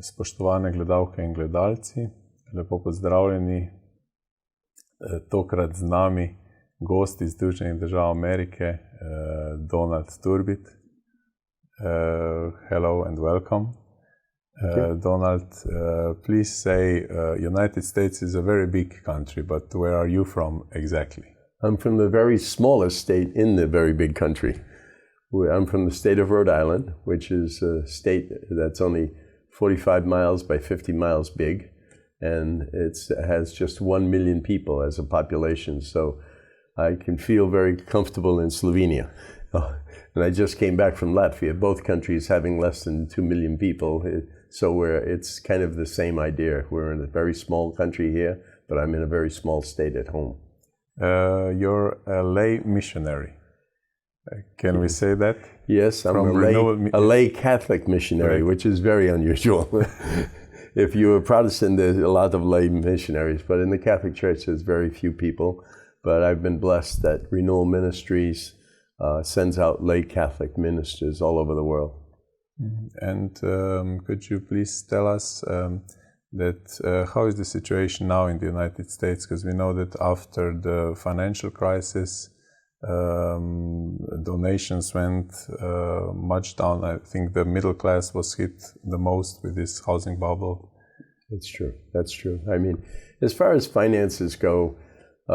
Spoštovane gledalke in gledalci, lepo pozdravljeni. Tokrat z nami gost iz Združenih držav Amerike, Donald Turbittom. Hello and welcome. Donald, please say, United States is a very big country, but where are you from exactly? I'm from the very smallest state in the very big country. I'm from the state of Rhode Island, which is a state that's only 45 miles by 50 miles big, and it has just 1 million people as a population, so I can feel very comfortable in Slovenia. And I just came back from Latvia, both countries having less than 2 million people, so it's kind of the same idea. We're in a very small country here, but I'm in a very small state at home. You're a lay missionary. Can we say that? Yes, I'm a lay Catholic missionary, which is very unusual. If you're a Protestant, there's a lot of lay missionaries, but in the Catholic Church, there's very few people. But I've been blessed that Renewal Ministries sends out lay Catholic ministers all over the world. And could you please tell us how is the situation now in the United States? Because we know that after the financial crisis, donations went much down. I think the middle class was hit the most with this housing bubble. That's true. I mean, as far as finances go,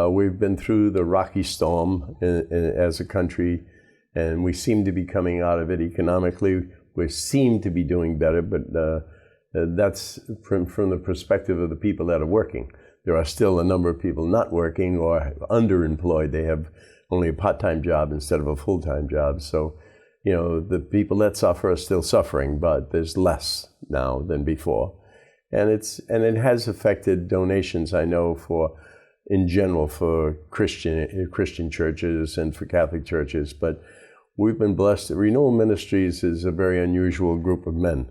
we've been through the rocky storm as a country, and we seem to be coming out of it economically. We seem to be doing better, but that's from the perspective of the people that are working. There are still a number of people not working or underemployed. They have only a part-time job instead of a full-time job. So, the people that suffer are still suffering, but there's less now than before. And it has affected donations, I know, in general for Christian churches and for Catholic churches, but we've been blessed. Renewal Ministries is a very unusual group of men.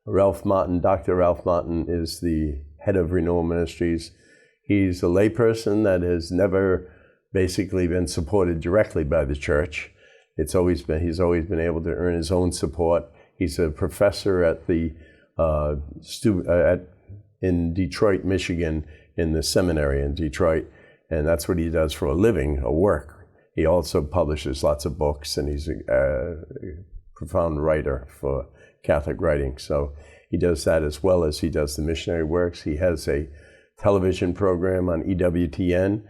Dr. Ralph Martin is the head of Renewal Ministries. He's a layperson that has never basically been supported directly by the church. He's always been able to earn his own support. He's a professor at in Detroit, Michigan, in the seminary in Detroit, and that's what he does for a living, a work. He also publishes lots of books, and he's a profound writer for Catholic writing. So he does that as well as he does the missionary works. He has a television program on EWTN,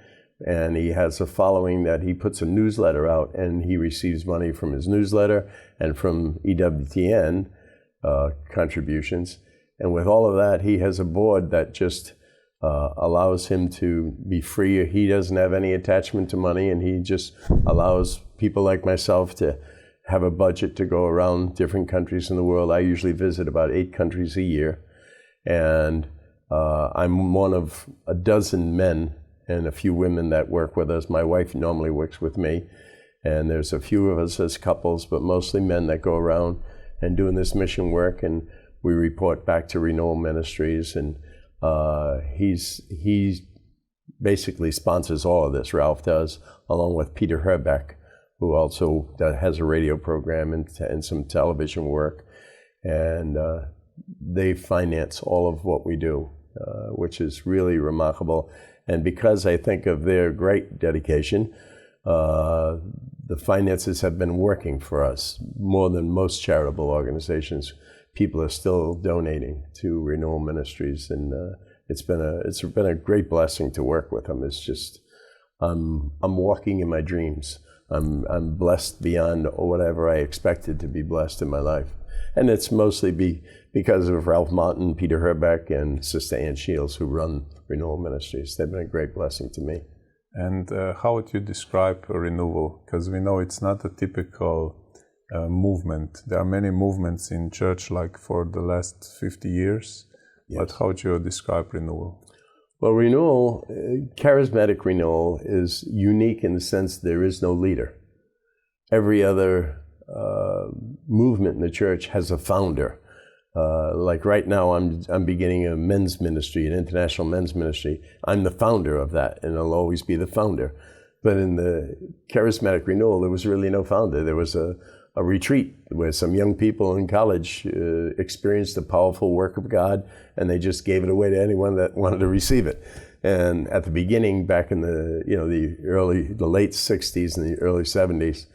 and he has a following that he puts a newsletter out, and he receives money from his newsletter and from EWTN contributions. And with all of that, he has a board that just allows him to be free. He doesn't have any attachment to money, and he just allows people like myself to have a budget to go around different countries in the world. I usually visit about 8 countries a year, and I'm one of a dozen men and a few women that work with us. My wife normally works with me, and there's a few of us as couples, but mostly men that go around and doing this mission work, and we report back to Renewal Ministries, and he basically sponsors all of this, Ralph does, along with Peter Herbeck, who also has a radio program and some television work, and they finance all of what we do, which is really remarkable. And because I think of their great dedication, the finances have been working for us more than most charitable organizations. People are still donating to Renewal Ministries, and it's been a great blessing to work with them. It's just I'm walking in my dreams. I'm blessed beyond whatever I expected to be blessed in my life, and it's mostly because of Ralph Martin, Peter Herbeck, and Sister Ann Shields, who run Renewal Ministries. They've been a great blessing to me. And how would you describe renewal? Because we know it's not a typical movement. There are many movements in church, like for the last 50 years. Yes. But how would you describe renewal? Well, renewal, charismatic renewal, is unique in the sense there is no leader. Every other movement in the church has a founder. Like right now, I'm beginning a men's ministry, an international men's ministry. I'm the founder of that, and I'll always be the founder. But in the charismatic renewal, there was really no founder. There was a a retreat where some young people in college experienced the powerful work of God, and they just gave it away to anyone that wanted to receive it. And at the beginning, back in the the late 60s and the early 70s,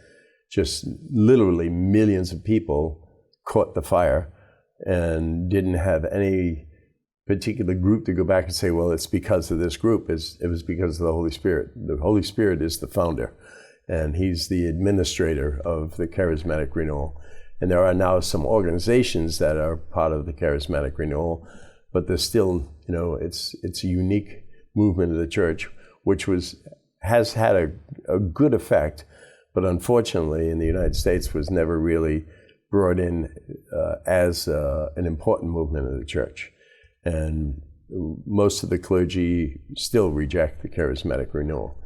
just literally millions of people caught the fire and didn't have any particular group to go back and say, well, it's because of this group. It was because of the Holy Spirit. The Holy Spirit is the founder, and he's the administrator of the charismatic renewal. And there are now some organizations that are part of the charismatic renewal, but there's still, it's a unique movement of the church, which has had a good effect, but unfortunately in the United States was never really brought in as an important movement of the church. And most of the clergy still reject the charismatic renewal.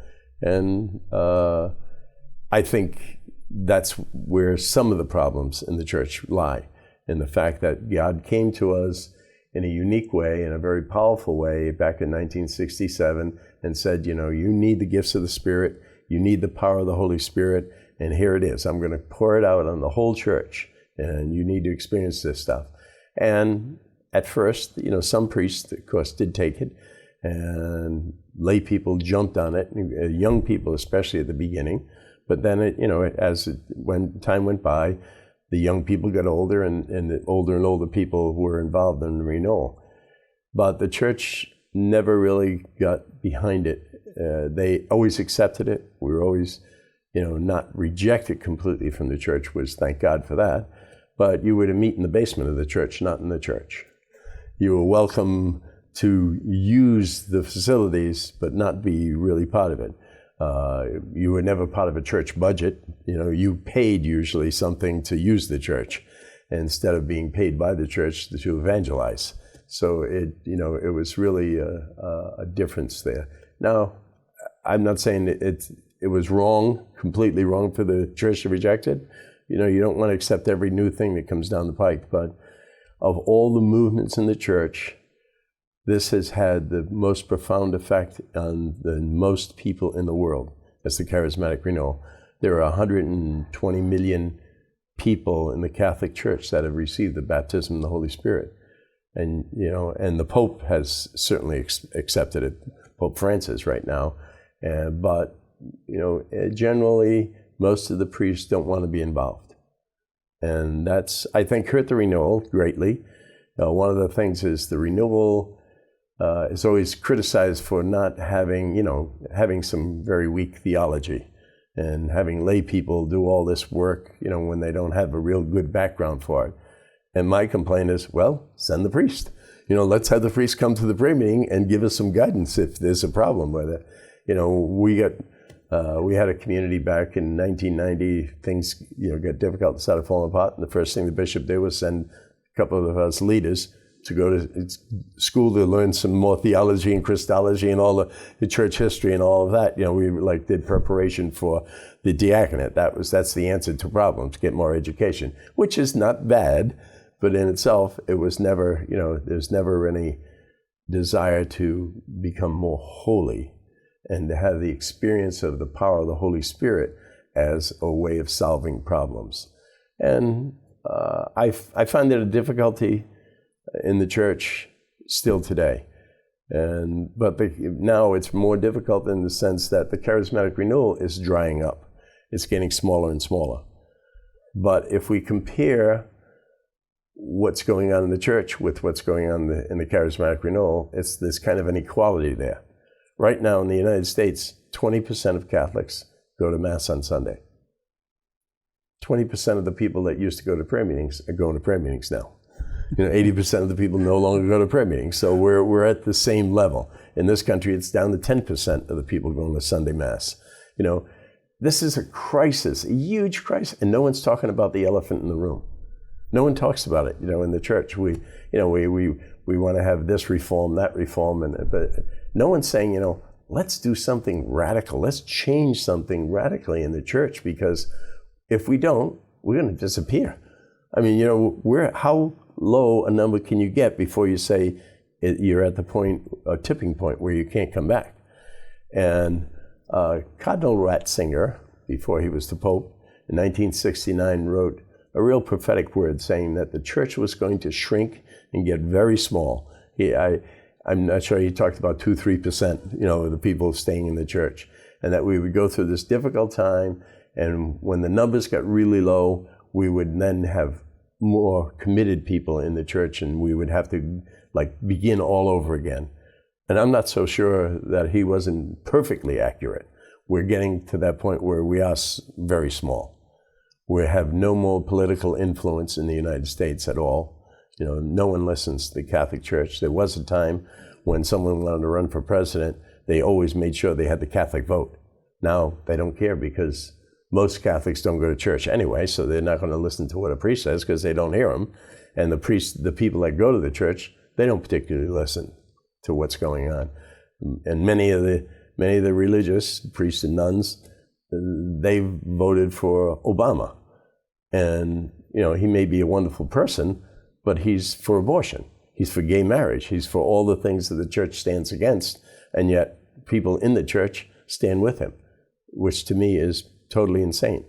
And I think that's where some of the problems in the church lie, in the fact that God came to us in a unique way, in a very powerful way, back in 1967, and said, you need the gifts of the Spirit, you need the power of the Holy Spirit, and here it is. I'm going to pour it out on the whole church, and you need to experience this stuff. And at first, some priests, of course, did take it, and lay people jumped on it, young people especially at the beginning. But then, when time went by, the young people got older, and the older and older people were involved in the renewal. But the church never really got behind it. They always accepted it. We were always, not rejected completely from the church, was thank God for that. But you were to meet in the basement of the church, not in the church. You were welcome to use the facilities, but not be really part of it. You were never part of a church budget. You paid usually something to use the church instead of being paid by the church to evangelize. So it was really a difference there. Now, I'm not saying it was wrong, completely wrong for the church to reject it. You don't want to accept every new thing that comes down the pike, but of all the movements in the church, this has had the most profound effect on the most people in the world. That's the charismatic renewal. There are 120 million people in the Catholic Church that have received the baptism of the Holy Spirit. And, and the Pope has certainly accepted it, Pope Francis right now. But, generally, most of the priests don't want to be involved. And that's, I think, hurt the renewal greatly. One of the things is the renewal is always criticized for not having some very weak theology and having lay people do all this work, when they don't have a real good background for it. And my complaint is, well, send the priest. Let's have the priest come to the prayer meeting and give us some guidance if there's a problem with it. We had a community back in 1990. Things, got difficult and started falling apart. And the first thing the bishop did was send a couple of us leaders to go to school to learn some more theology and Christology and all the church history and all of that. We did preparation for the diaconate. That's the answer to problems, get more education, which is not bad, but in itself, it was never, there's never any desire to become more holy and to have the experience of the power of the Holy Spirit as a way of solving problems. And I find it a difficulty in the church still today. But now it's more difficult in the sense that the charismatic renewal is drying up. It's getting smaller and smaller. But if we compare what's going on in the church with what's going on in the charismatic renewal, there's kind of an equality there. Right now in the United States, 20% of Catholics go to Mass on Sunday. 20% of the people that used to go to prayer meetings are going to prayer meetings now. 80% of the people no longer go to prayer meetings. So we're at the same level. In this country, it's down to 10% of the people going to Sunday Mass. This is a crisis, a huge crisis, and no one's talking about the elephant in the room. No one talks about it, in the church. We want to have this reform, that reform, but no one's saying, let's do something radical. Let's change something radically in the church, because if we don't, we're going to disappear. I mean, how low a number can you get before you say you're at a tipping point where you can't come back? And Cardinal Ratzinger, before he was the Pope, in 1969 wrote a real prophetic word saying that the church was going to shrink and get very small. I'm not sure, he talked about 2-3%, of the people staying in the church, and that we would go through this difficult time, and when the numbers got really low, we would then have more committed people in the church, and we would have to begin all over again. And I'm not so sure that he wasn't perfectly accurate. We're getting to that point where we are very small. We have no more political influence in the United States at all. No one listens to the Catholic Church. There was a time when someone wanted to run for president, they always made sure they had the Catholic vote. Now they don't care because most Catholics don't go to church anyway, so they're not going to listen to what a priest says because they don't hear him. And the people that go to the church, they don't particularly listen to what's going on. And many of the religious priests and nuns, they voted for Obama. And, he may be a wonderful person, but he's for abortion. He's for gay marriage. He's for all the things that the church stands against. And yet people in the church stand with him, which to me is totally insane.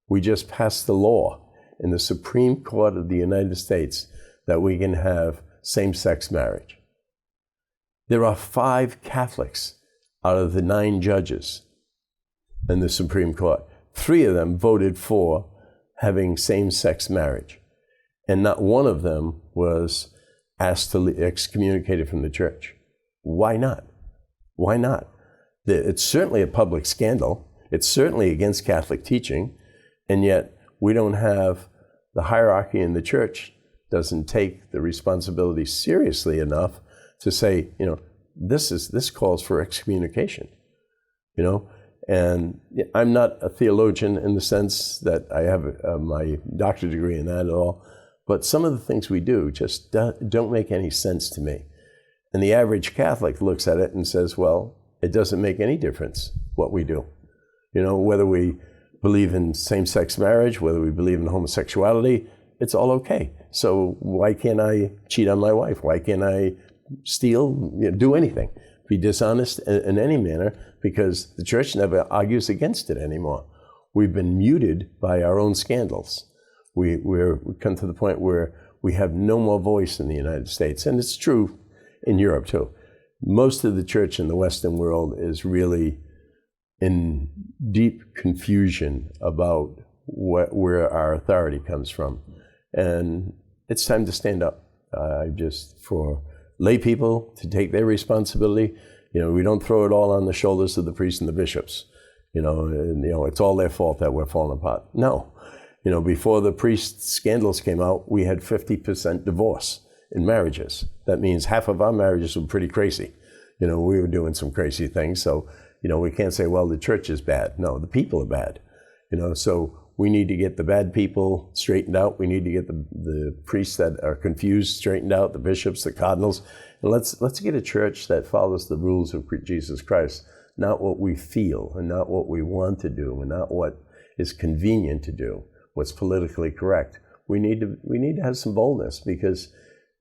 We just passed the law in the Supreme Court of the United States that we can have same-sex marriage. There are 5 Catholics out of the 9 judges in the Supreme Court. 3 of them voted for having same-sex marriage, and not one of them was asked to excommunicated from the church. Why not? Why not? It's certainly a public scandal. It's certainly against Catholic teaching, and yet we don't have the hierarchy in the church doesn't take the responsibility seriously enough to say, this calls for excommunication, And I'm not a theologian in the sense that I have my doctorate degree in that at all, but some of the things we do just don't make any sense to me. And the average Catholic looks at it and says, well, it doesn't make any difference what we do. Whether we believe in same-sex marriage, whether we believe in homosexuality, it's all okay. So why can't I cheat on my wife? Why can't I steal, do anything, be dishonest in any manner? Because the church never argues against it anymore. We've been muted by our own scandals. We've come to the point where we have no more voice in the United States. And it's true in Europe too. Most of the church in the Western world is really in deep confusion about where our authority comes from. And it's time to stand up. For lay people to take their responsibility. We don't throw it all on the shoulders of the priests and the bishops. It's all their fault that we're falling apart. No. Before the priest scandals came out, we had 50% divorce in marriages. That means half of our marriages were pretty crazy. We were doing some crazy things. So, we can't say, well, the church is bad. No, the people are bad. So we need to get the bad people straightened out. We need to get the priests that are confused straightened out, the bishops, the cardinals. And let's get a church that follows the rules of Jesus Christ, not what we feel and not what we want to do and not what is convenient to do, what's politically correct. We need to have some boldness because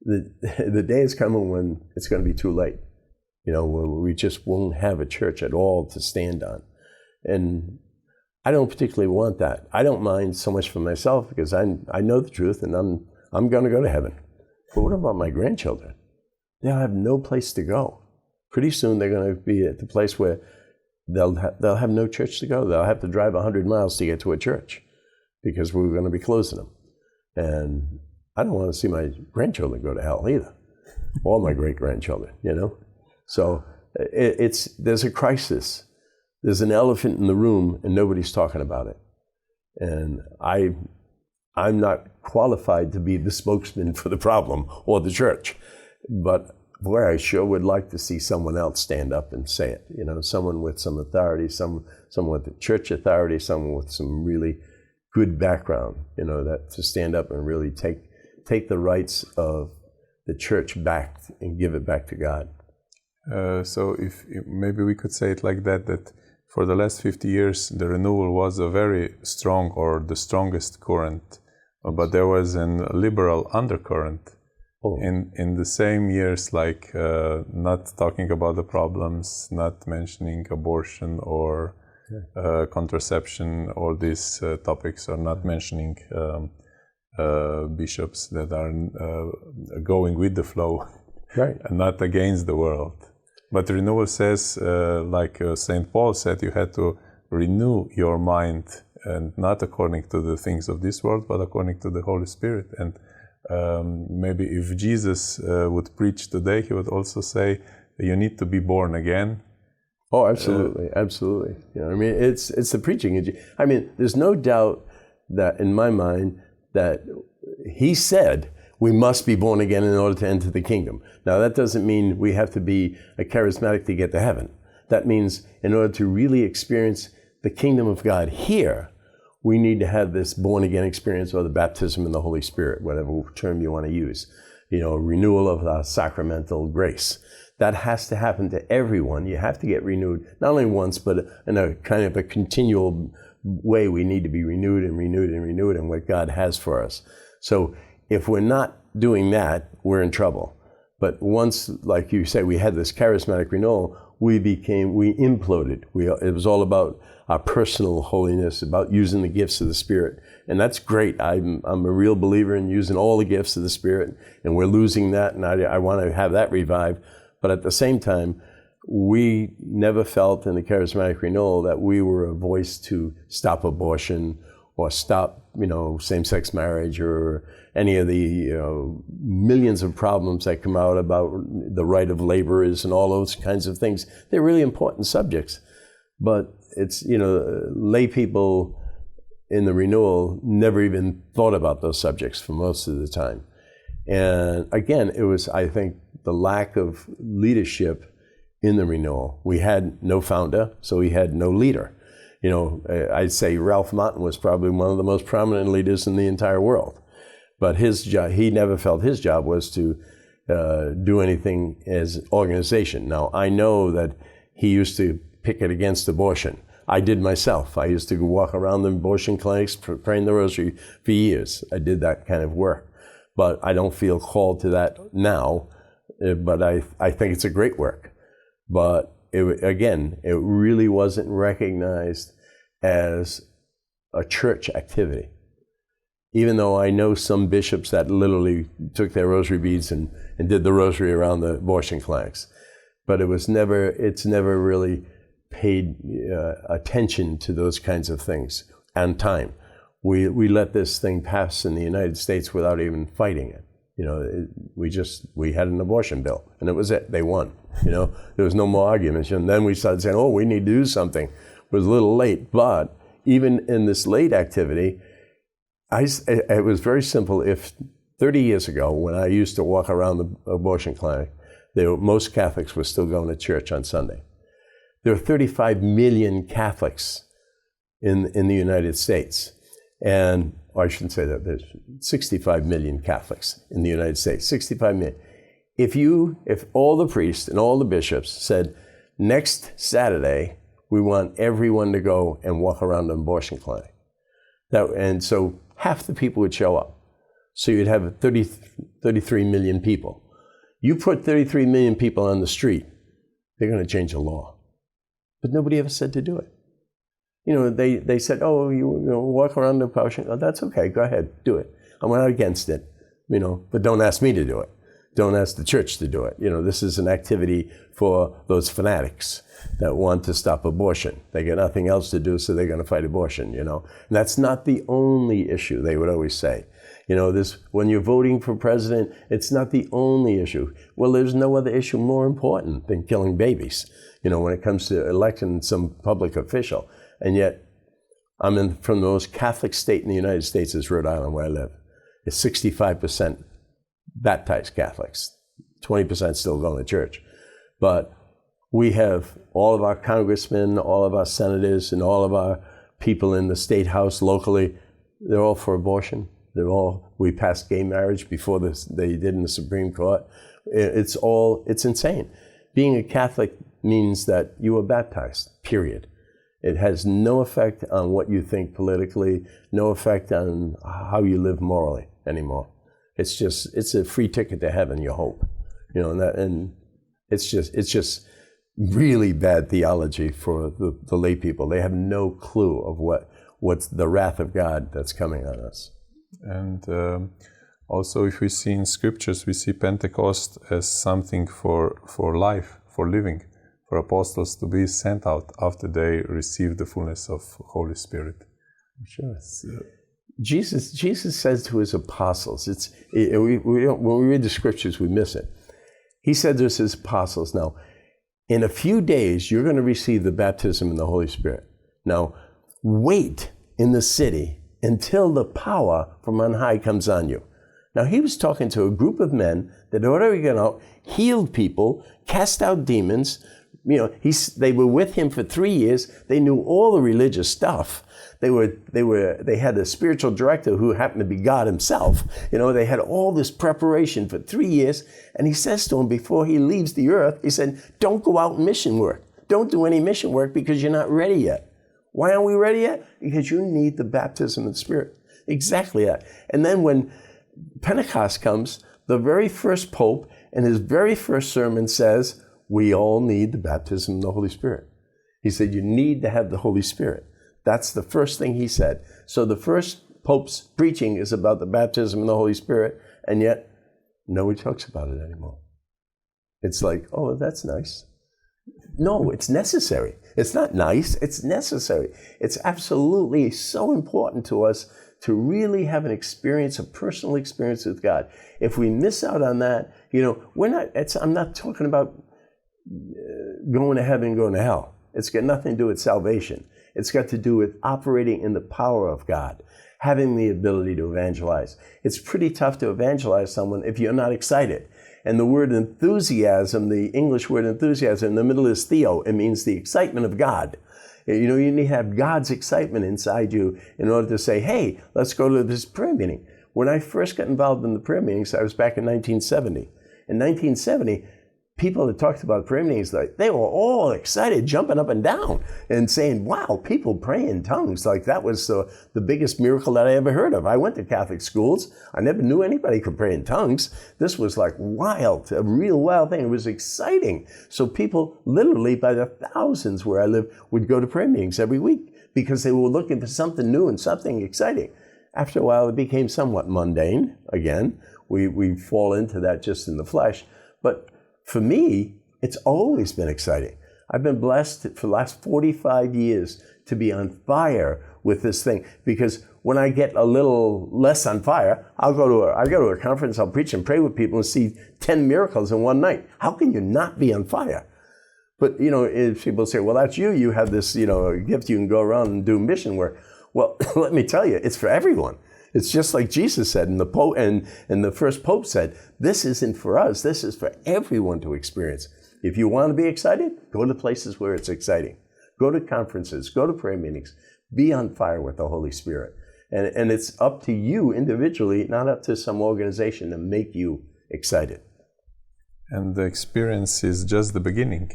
the day is coming when it's going to be too late. We just won't have a church at all to stand on. And I don't particularly want that. I don't mind so much for myself because I know the truth and I'm going to go to heaven. But what about my grandchildren? They'll have no place to go. Pretty soon they're going to be at the place where they'll have no church to go. They'll have to drive 100 miles to get to a church because we're going to be closing them. And I don't want to see my grandchildren go to hell either, or my great-grandchildren, So there's a crisis. There's an elephant in the room and nobody's talking about it. And I'm not qualified to be the spokesman for the problem or the church. But boy, I sure would like to see someone else stand up and say it. Someone with some authority, someone with the church authority, someone with some really good background, that to stand up and really take the rights of the church back and give it back to God. So if maybe we could say it like that for the last 50 years, the renewal was a very strong or the strongest current, but there was a liberal undercurrent in the same years, not talking about the problems, not mentioning abortion or contraception, all these topics are not mentioning bishops that are going with the flow and not against the world. But renewal says, like St. Paul said, you had to renew your mind, and not according to the things of this world, but according to the Holy Spirit. And maybe if Jesus would preach today, he would also say, you need to be born again. Oh, absolutely, absolutely. You know, I mean, it's the preaching. I mean, there's no doubt that in my mind that he said we must be born again in order to enter the kingdom. Now, that doesn't mean we have to be a charismatic to get to heaven. That means in order to really experience the kingdom of God here, we need to have this born again experience, or the baptism in the Holy Spirit, whatever term you want to use. You know, renewal of our sacramental grace. That has to happen to everyone. You have to get renewed, not only once, but in a kind of a continual way. We need to be renewed and renewed and renewed in what God has for us. So if we're not doing that, we're in trouble. But once, like you say, we had this charismatic renewal, we imploded. It was all about our personal holiness, about using the gifts of the Spirit. And that's great. I'm a real believer in using all the gifts of the Spirit, and we're losing that, and I want to have that revived. But at the same time, we never felt in the charismatic renewal that we were a voice to stop abortion or stop, same-sex marriage or any of the millions of problems that come out about the right of laborers and all those kinds of things. They're really important subjects. But it's, lay people in the renewal never even thought about those subjects for most of the time. And again, it was, I think, the lack of leadership in the renewal. We had no founder, so we had no leader. I'd say Ralph Martin was probably one of the most prominent leaders in the entire world. But his job, he never felt his job was to do anything as organization. Now, I know that he used to picket against abortion. I did myself. I used to walk around the abortion clinics, praying the rosary for years. I did that kind of work. But I don't feel called to that now. But I think it's a great work. But it really wasn't recognized as a church activity. Even though I know some bishops that literally took their rosary beads and did the rosary around the abortion clinics. But it's never really paid attention to those kinds of things and time. We let this thing pass in the United States without even fighting it. We had an abortion bill, and it was it. They won. There was no more arguments. And then we started saying, we need to do something. It was a little late, but even in this late activity, it was very simple. If 30 years ago, when I used to walk around the abortion clinic, most Catholics were still going to church on Sunday. There are 35 million Catholics in the United States. And I shouldn't say that, there's 65 million Catholics in the United States, 65 million. If all the priests and all the bishops said, next Saturday, we want everyone to go and walk around an abortion clinic. And so half the people would show up. So you'd have 33 million people. You put 33 million people on the street, they're going to change the law. But nobody ever said to do it. They said, you walk around the abortion. Oh, that's okay. Go ahead, do it. I'm not against it, but don't ask me to do it. Don't ask the church to do it. This is an activity for those fanatics that want to stop abortion. They got nothing else to do, so they're going to fight abortion, And that's not the only issue, they would always say. When you're voting for president, it's not the only issue. Well, there's no other issue more important than killing babies, when it comes to electing some public official. And yet, I'm from the most Catholic state in the United States is Rhode Island, where I live. It's 65% baptized Catholics, 20% still going to church. But we have all of our congressmen, all of our senators, and all of our people in the state house locally, they're all for abortion. We passed gay marriage before they did in the Supreme Court. It's insane. Being a Catholic means that you were baptized, period. It has no effect on what you think politically, no effect on how you live morally anymore. It's a free ticket to heaven, you hope. And it's just really bad theology for the lay people. They have no clue of what's the wrath of God that's coming on us. And also, if we see in scriptures, we see Pentecost as something for life, for living, for apostles to be sent out after they receive the fullness of Holy Spirit. Sure. Jesus says to his apostles, when we read the scriptures, we miss it. He said to his apostles, now, in a few days, you're going to receive the baptism in the Holy Spirit. Now, wait in the city until the power from on high comes on you. Now, he was talking to a group of men that had already gone out, healed people, cast out demons. You know, they were with him for 3 years. They knew all the religious stuff. They had a spiritual director who happened to be God himself. You know, they had all this preparation for 3 years. And he says to them before he leaves the earth, he said, don't go out and mission work. Don't do any mission work because you're not ready yet. Why aren't we ready yet? Because you need the baptism of the Spirit. Exactly that. And then when Pentecost comes, the very first Pope in his very first sermon says, we all need the baptism of the Holy Spirit. He said, you need to have the Holy Spirit. That's the first thing he said. So the first Pope's preaching is about the baptism of the Holy Spirit, and yet nobody talks about it anymore. It's like, oh, that's nice. No, it's necessary. It's not nice, it's necessary. It's absolutely so important to us to really have an experience, a personal experience with God. If we miss out on that, you know, I'm not talking about going to heaven, going to hell. It's got nothing to do with salvation. It's got to do with operating in the power of God, having the ability to evangelize. It's pretty tough to evangelize someone if you're not excited. And the word enthusiasm, the English word enthusiasm, in the middle is theo. It means the excitement of God. You know, you need to have God's excitement inside you in order to say, hey, let's go to this prayer meeting. When I first got involved in the prayer meetings, I was back in 1970. In 1970, people that talked about prayer meetings, like, they were all excited, jumping up and down and saying, wow, people pray in tongues. Like, that was the biggest miracle that I ever heard of. I went to Catholic schools. I never knew anybody could pray in tongues. This was like wild, a real wild thing. It was exciting. So people literally by the thousands where I live would go to prayer meetings every week because they were looking for something new and something exciting. After a while, it became somewhat mundane. Again, we fall into that just in the flesh. But for me, it's always been exciting. I've been blessed for the last 45 years to be on fire with this thing, because when I get a little less on fire, I go to a conference, I'll preach and pray with people and see 10 miracles in one night. How can you not be on fire? But, you know, if people say, well, that's you have this, you know, gift, you can go around and do mission work. Well, let me tell you, it's for everyone. It's just like Jesus said, and the first Pope said, this isn't for us, this is for everyone to experience. If you want to be excited, go to places where it's exciting. Go to conferences, go to prayer meetings, be on fire with the Holy Spirit. And it's up to you individually, not up to some organization to make you excited. And the experience is just the beginning.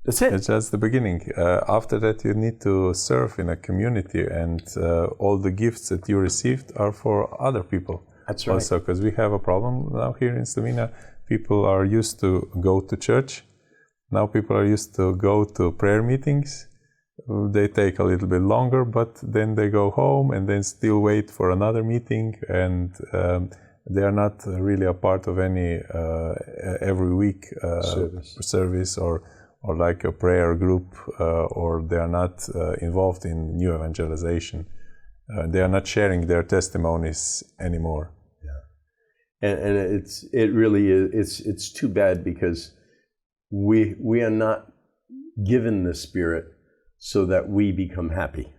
That's it. It's just the beginning. After that, you need to serve in a community, and all the gifts that you received are for other people. That's right. Also, because we have a problem now here in Slovenia. People are used to go to church. Now people are used to go to prayer meetings. They take a little bit longer, but then they go home and then still wait for another meeting, and they are not really a part of any every week service or like a prayer group, or they are not involved in new evangelization. They are not sharing their testimonies anymore. Yeah, and it really is. It's too bad, because we are not given the Spirit so that we become happy.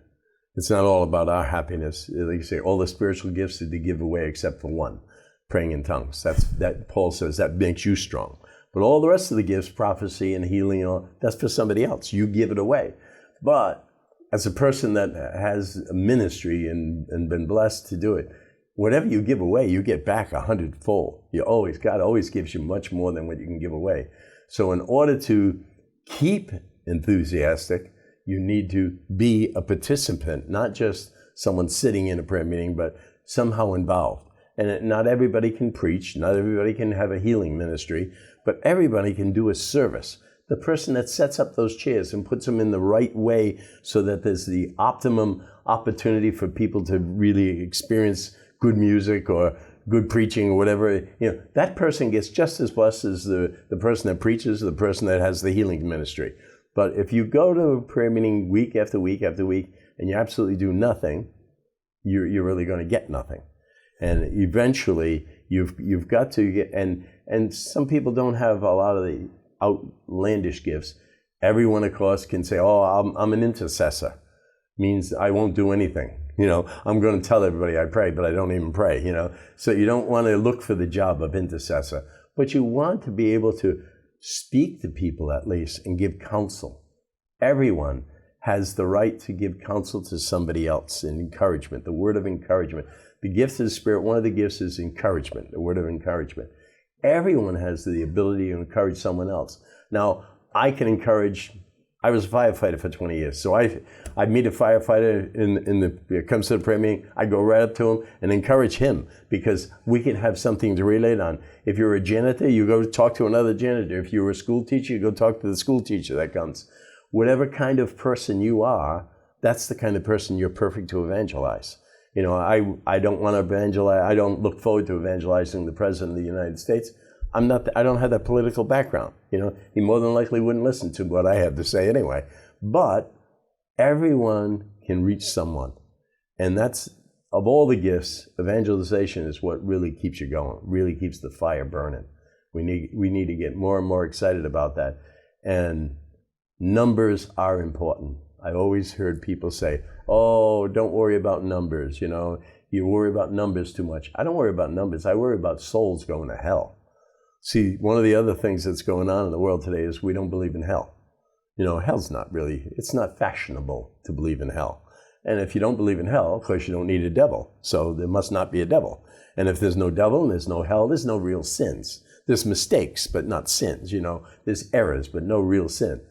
It's not all about our happiness. Like you say, all the spiritual gifts are to give away except for one, praying in tongues. That Paul says that makes you strong. But all the rest of the gifts, prophecy and healing, and all, that's for somebody else. You give it away. But as a person that has a ministry and been blessed to do it, whatever you give away, you get back 100-fold. God always gives you much more than what you can give away. So in order to keep enthusiastic, you need to be a participant, not just someone sitting in a prayer meeting, but somehow involved. And not everybody can preach, not everybody can have a healing ministry, but everybody can do a service the person that sets up those chairs and puts them in the right way so that there's the optimum opportunity for people to really experience good music or good preaching or whatever, that person gets just as blessed as the person that preaches, the person that has the healing ministry. But if you go to a prayer meeting week after week after week and you absolutely do nothing, you're really going to get nothing. And eventually you've got to get, and some people don't have a lot of the outlandish gifts. Everyone, of course, can say, oh, I'm an intercessor. Means I won't do anything. I'm going to tell everybody I pray, but I don't even pray, So you don't want to look for the job of intercessor, but you want to be able to speak to people at least and give counsel. Everyone has the right to give counsel to somebody else and encouragement, the word of encouragement. The gift of the Spirit, one of the gifts is encouragement, the word of encouragement. Everyone has the ability to encourage someone else. Now, I can encourage. I was a firefighter for 20 years, so I meet a firefighter comes to the prayer meeting. I go right up to him and encourage him because we can have something to relate on. If you're a janitor, you go talk to another janitor. If you're a school teacher, you go talk to the school teacher that comes. Whatever kind of person you are, that's the kind of person you're perfect to evangelize. I don't want to evangelize. I don't look forward to evangelizing the President of the United States. I don't have that political background. He more than likely wouldn't listen to what I had to say anyway. But everyone can reach someone. And that's, of all the gifts, evangelization is what really keeps you going, really keeps the fire burning. We need to get more and more excited about that. And numbers are important. I've always heard people say, oh, don't worry about numbers. You worry about numbers too much. I don't worry about numbers. I worry about souls going to hell. See, one of the other things that's going on in the world today is we don't believe in hell. Hell's it's not fashionable to believe in hell. And if you don't believe in hell, of course you don't need a devil. So there must not be a devil. And if there's no devil and there's no hell, there's no real sins. There's mistakes, but not sins. There's errors, but no real sin.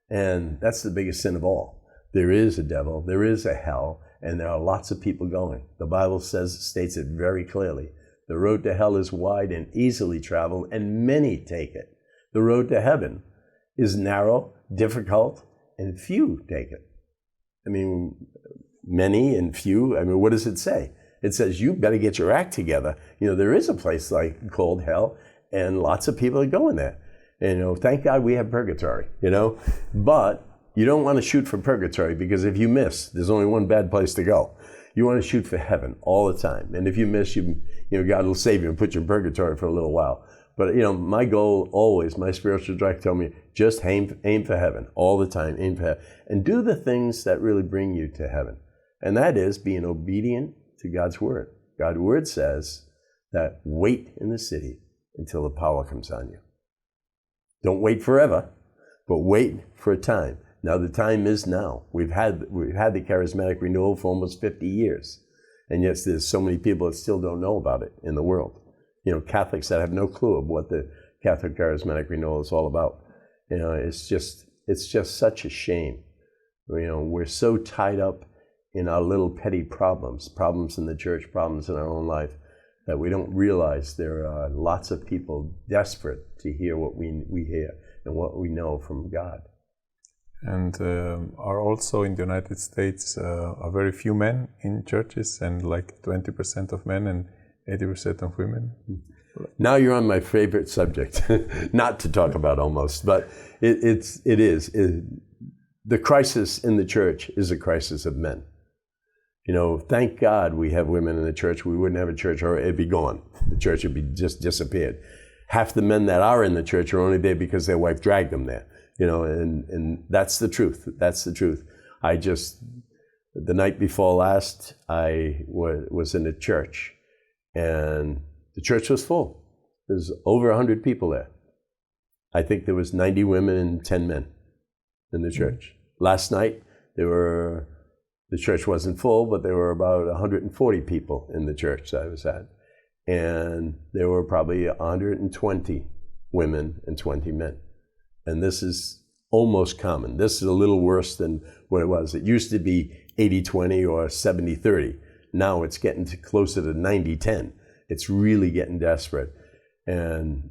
And that's the biggest sin of all. There is a devil, there is a hell, and there are lots of people going. The Bible states it very clearly. The road to hell is wide and easily traveled, and many take it. The road to heaven is narrow, difficult, and few take it. Many and few. What does it say? It says you better get your act together. There is a place called hell, and lots of people are going there. And thank God we have purgatory. But you don't want to shoot for purgatory because if you miss, there's only one bad place to go. You want to shoot for heaven all the time. And if you miss, God will save you and put you in purgatory for a little while. But, my goal always, my spiritual director told me, just aim for heaven all the time, aim for heaven. And do the things that really bring you to heaven. And that is being obedient to God's word. God's word says that wait in the city until the power comes on you. Don't wait forever, but wait for a time. Now the time is now. We've had the charismatic renewal for almost 50 years. And yet there's so many people that still don't know about it in the world. Catholics that have no clue of what the Catholic charismatic renewal is all about. It's just such a shame. We're so tied up in our little petty problems in the church, problems in our own life, that we don't realize there are lots of people desperate to hear what we hear and what we know from God. And are also in the United States are very few men in churches, and 20% of men and 80% of women. Now you're on my favorite subject, not to talk about almost, but it is. The crisis in the church is a crisis of men. Thank God we have women in the church. We wouldn't have a church or it'd be gone. The church would be just disappeared. Half the men that are in the church are only there because their wife dragged them there. And that's the truth. That's the truth. The night before last, I was in a church, and the church was full. There's over 100 people there. I think there was 90 women and 10 men in the church. Last night, the church wasn't full, but there were about 140 people in the church that I was at. And there were probably 120 women and 20 men. And this is almost common. This is a little worse than what it was. It used to be 80-20 or 70-30. Now it's getting closer to 90-10. It's really getting desperate. And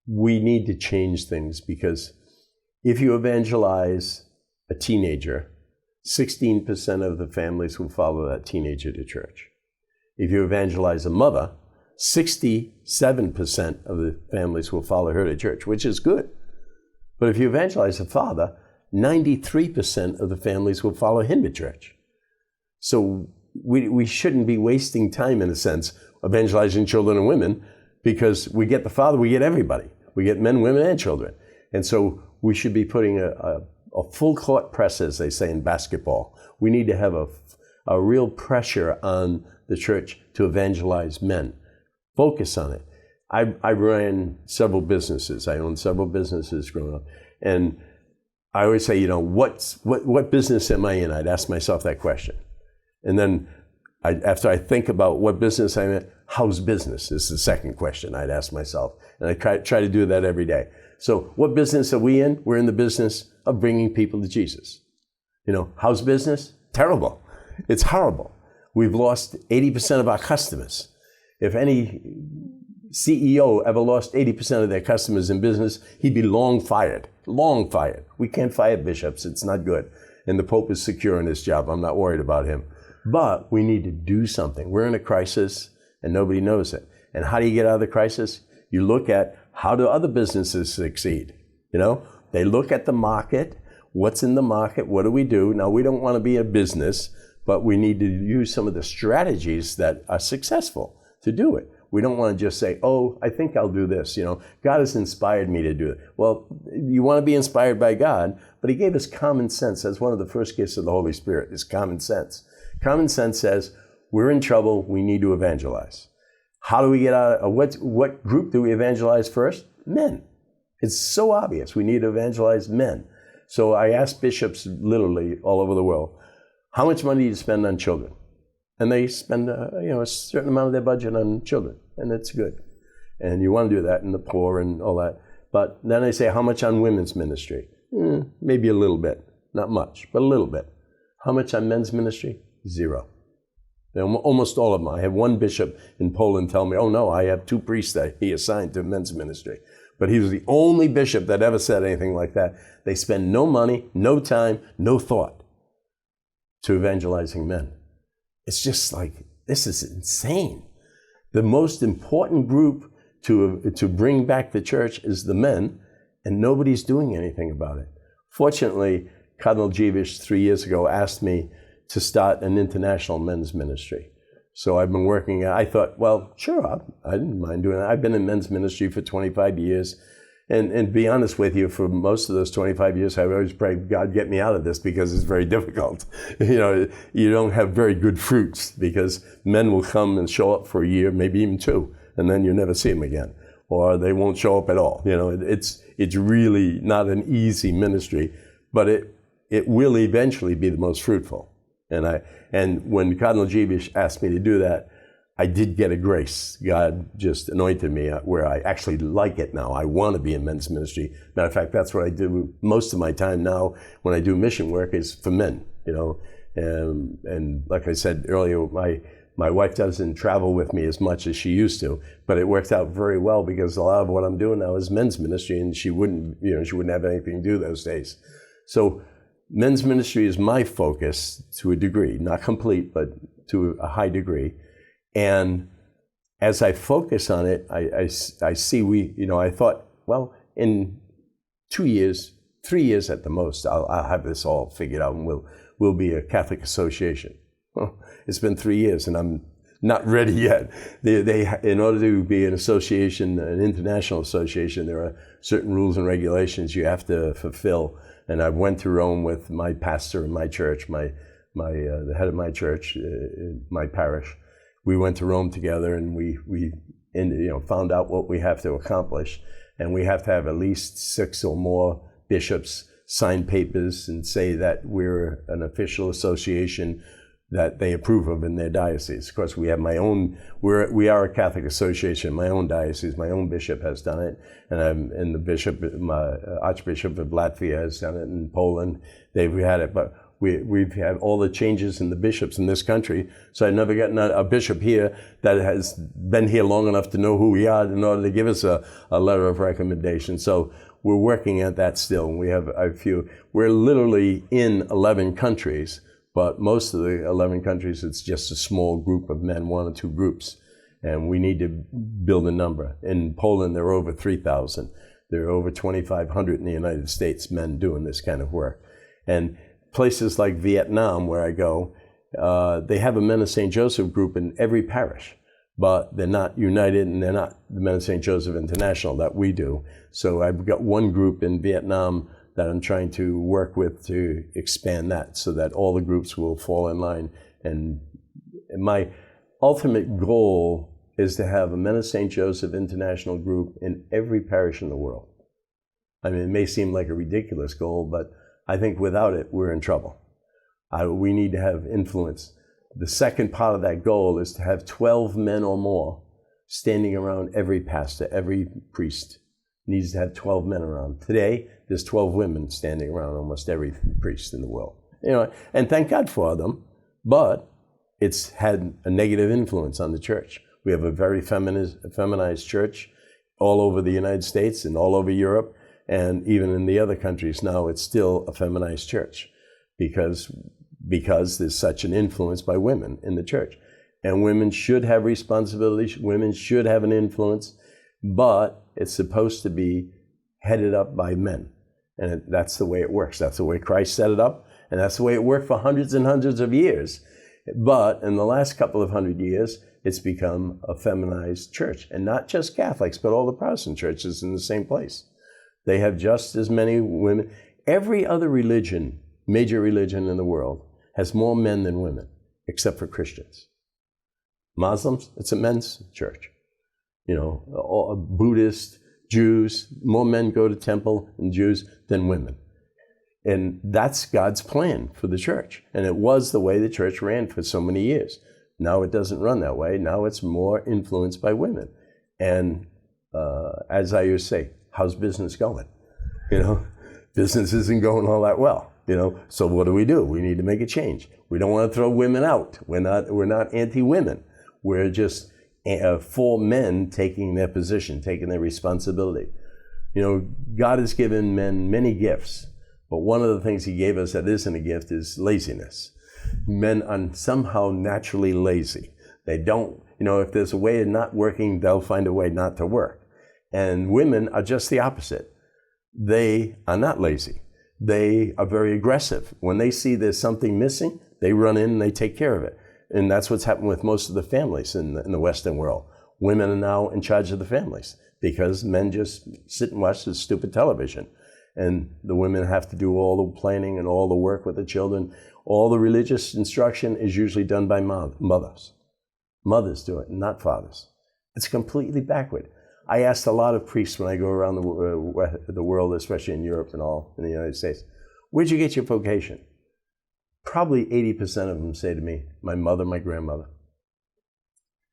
we need to change things, because if you evangelize a teenager, 16% of the families will follow that teenager to church. If you evangelize a mother, 67% of the families will follow her to church, which is good. But if you evangelize a father, 93% of the families will follow him to church. So we shouldn't be wasting time, in a sense, evangelizing children and women, because we get the father, we get everybody. We get men, women, and children. And so we should be putting a full court press, as they say in basketball. We need to have a real pressure on the church to evangelize men. Focus on it. I ran several businesses. I owned several businesses growing up. And I always say, what business am I in? I'd ask myself that question. And then after I think about what business I'm in, how's business is the second question I'd ask myself. And I try to do that every day. So what business are we in? We're in the business of bringing people to Jesus. How's business? Terrible. It's horrible. We've lost 80% of our customers. If any CEO ever lost 80% of their customers in business, he'd be long fired. Long fired. We can't fire bishops. It's not good. And the Pope is secure in his job. I'm not worried about him. But we need to do something. We're in a crisis, and nobody knows it. And how do you get out of the crisis? You look at, how do other businesses succeed? They look at the market. What's in the market? What do we do? Now, we don't want to be a business, but we need to use some of the strategies that are successful to do it. We don't want to just say, oh, I think I'll do this. God has inspired me to do it. Well, you want to be inspired by God, but he gave us common sense. That's one of the first gifts of the Holy Spirit, is common sense. Common sense says, we're in trouble, we need to evangelize. How do we get out of what group do we evangelize first? Men. It's so obvious. We need to evangelize men. So I ask bishops literally all over the world, how much money do you spend on children? And they spend a certain amount of their budget on children, and it's good. And you want to do that, and the poor and all that. But then I say, how much on women's ministry? Maybe a little bit. Not much, but a little bit. How much on men's ministry? 0. Almost all of them. I have one bishop in Poland tell me, oh no, I have 2 priests that he assigned to men's ministry. But he was the only bishop that ever said anything like that. They spend no money, no time, no thought to evangelizing men. It's just like, this is insane. The most important group to bring back the church is the men, and nobody's doing anything about it. Fortunately, Cardinal Jewish 3 years ago asked me to start an international men's ministry. So I've been working, I thought, well, sure, I didn't mind doing that. I've been in men's ministry for 25 years. And to be honest with you, for most of those 25 years, I've always prayed, God, get me out of this, because it's very difficult. You don't have very good fruits, because men will come and show up for a year, maybe even 2, and then you never see them again. Or they won't show up at all. It's really not an easy ministry, but it will eventually be the most fruitful. And when Cardinal Jewish asked me to do that, I did get a grace. God just anointed me where I actually like it now. I want to be in men's ministry. Matter of fact, that's what I do most of my time now when I do mission work, is for men. And like I said earlier, my wife doesn't travel with me as much as she used to, but it worked out very well, because a lot of what I'm doing now is men's ministry, and she wouldn't have anything to do those days. So men's ministry is my focus to a degree, not complete, but to a high degree. And as I focus on it, I see I thought, well, in 2 years, 3 years at the most, I'll have this all figured out, and we'll be a Catholic association. Well, it's been 3 years, and I'm not ready yet. In order to be an association, an international association, there are certain rules and regulations you have to fulfill. And I went to Rome with my pastor in my church, the head of my church, my parish. We went to Rome together, and we found out what we have to accomplish. And we have to have at least 6 or more bishops sign papers and say that we're an official association that they approve of in their diocese. Of course, we have we are a Catholic association. My own diocese, my own bishop has done it, and the bishop, my Archbishop of Latvia has done it, in Poland, they've had it. But We've had all the changes in the bishops in this country, so I've never gotten a bishop here that has been here long enough to know who we are in order to give us a letter of recommendation. So we're working at that still. We have a few. We're literally in 11 countries, but most of the 11 countries, it's just a small group of men, 1 or 2 groups, and we need to build a number. In Poland, there are over 3,000. There are over 2,500 in the United States, men doing this kind of work. And places like Vietnam, where I go, they have a Men of St. Joseph group in every parish, but they're not united, and they're not the Men of St. Joseph International that we do. So I've got one group in Vietnam that I'm trying to work with to expand that so that all the groups will fall in line. And my ultimate goal is to have a Men of St. Joseph International group in every parish in the world. I mean, it may seem like a ridiculous goal, but I think without it, we're in trouble. We need to have influence. The second part of that goal is to have 12 men or more standing around every pastor. Every priest needs to have 12 men around. Today, there's 12 women standing around almost every priest in the world. You know, and thank God for them, but it's had a negative influence on the church. We have a very feminized church all over the United States and all over Europe, and even in the other countries now, it's still a feminized church because there's such an influence by women in the church. And women should have responsibilities, women should have an influence, but it's supposed to be headed up by men. And that's the way it works. That's the way Christ set it up, and that's the way it worked for hundreds and hundreds of years. But in the last couple of 100 years, it's become a feminized church. And not just Catholics, but all the Protestant churches in the same place. They have just as many women. Every other religion, major religion in the world, has more men than women, except for Christians. Muslims, it's a men's church. You know, Buddhists, Jews, more men go to temple and Jews than women. And that's God's plan for the church. And it was the way the church ran for so many years. Now it doesn't run that way. Now it's more influenced by women. And as I used to say, how's business going? You know, business isn't going all that well. You know, so what do? We need to make a change. We don't want to throw women out. We're not anti-women. We're just for men taking their position, taking their responsibility. You know, God has given men many gifts, but one of the things he gave us that isn't a gift is laziness. Men are somehow naturally lazy. They don't, you know, if there's a way of not working, they'll find a way not to work. And women are just the opposite. They are not lazy. They are very aggressive. When they see there's something missing, they run in and they take care of it. And that's what's happened with most of the families in the Western world. Women are now in charge of the families because men just sit and watch this stupid television. And the women have to do all the planning and all the work with the children. All the religious instruction is usually done by mothers. Mothers do it, not fathers. It's completely backward. I asked a lot of priests when I go around the world, especially in Europe and all, in the United States, where'd you get your vocation? Probably 80% of them say to me, my mother, my grandmother.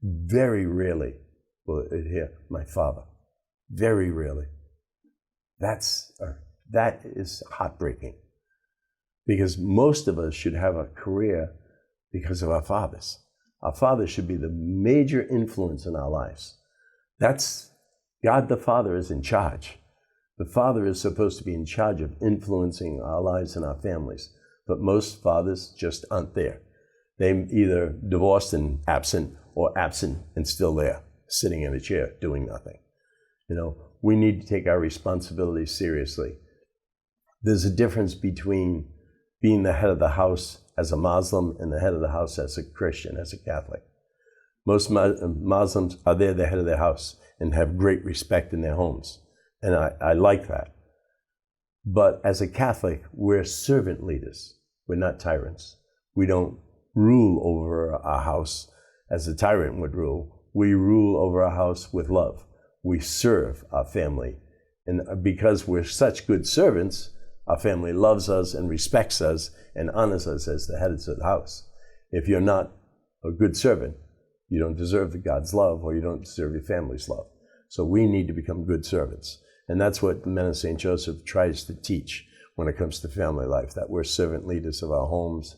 Very rarely will it hear my father. Very rarely. That is heartbreaking. Because most of us should have a career because of our fathers. Our fathers should be the major influence in our lives. That's God the Father is in charge. The Father is supposed to be in charge of influencing our lives and our families. But most fathers just aren't there. They're either divorced and absent, or absent and still there, sitting in a chair, doing nothing. You know, we need to take our responsibilities seriously. There's a difference between being the head of the house as a Muslim and the head of the house as a Christian, as a Catholic. Most Muslims are there, the head of their house, and have great respect in their homes. And I like that. But as a Catholic, we're servant leaders. We're not tyrants. We don't rule over our house as a tyrant would rule. We rule over our house with love. We serve our family. And because we're such good servants, our family loves us and respects us and honors us as the heads of the house. If you're not a good servant, you don't deserve God's love, or you don't deserve your family's love. So we need to become good servants. And that's what the Men of St. Joseph tries to teach. when it comes to family life, that we're servant leaders of our homes.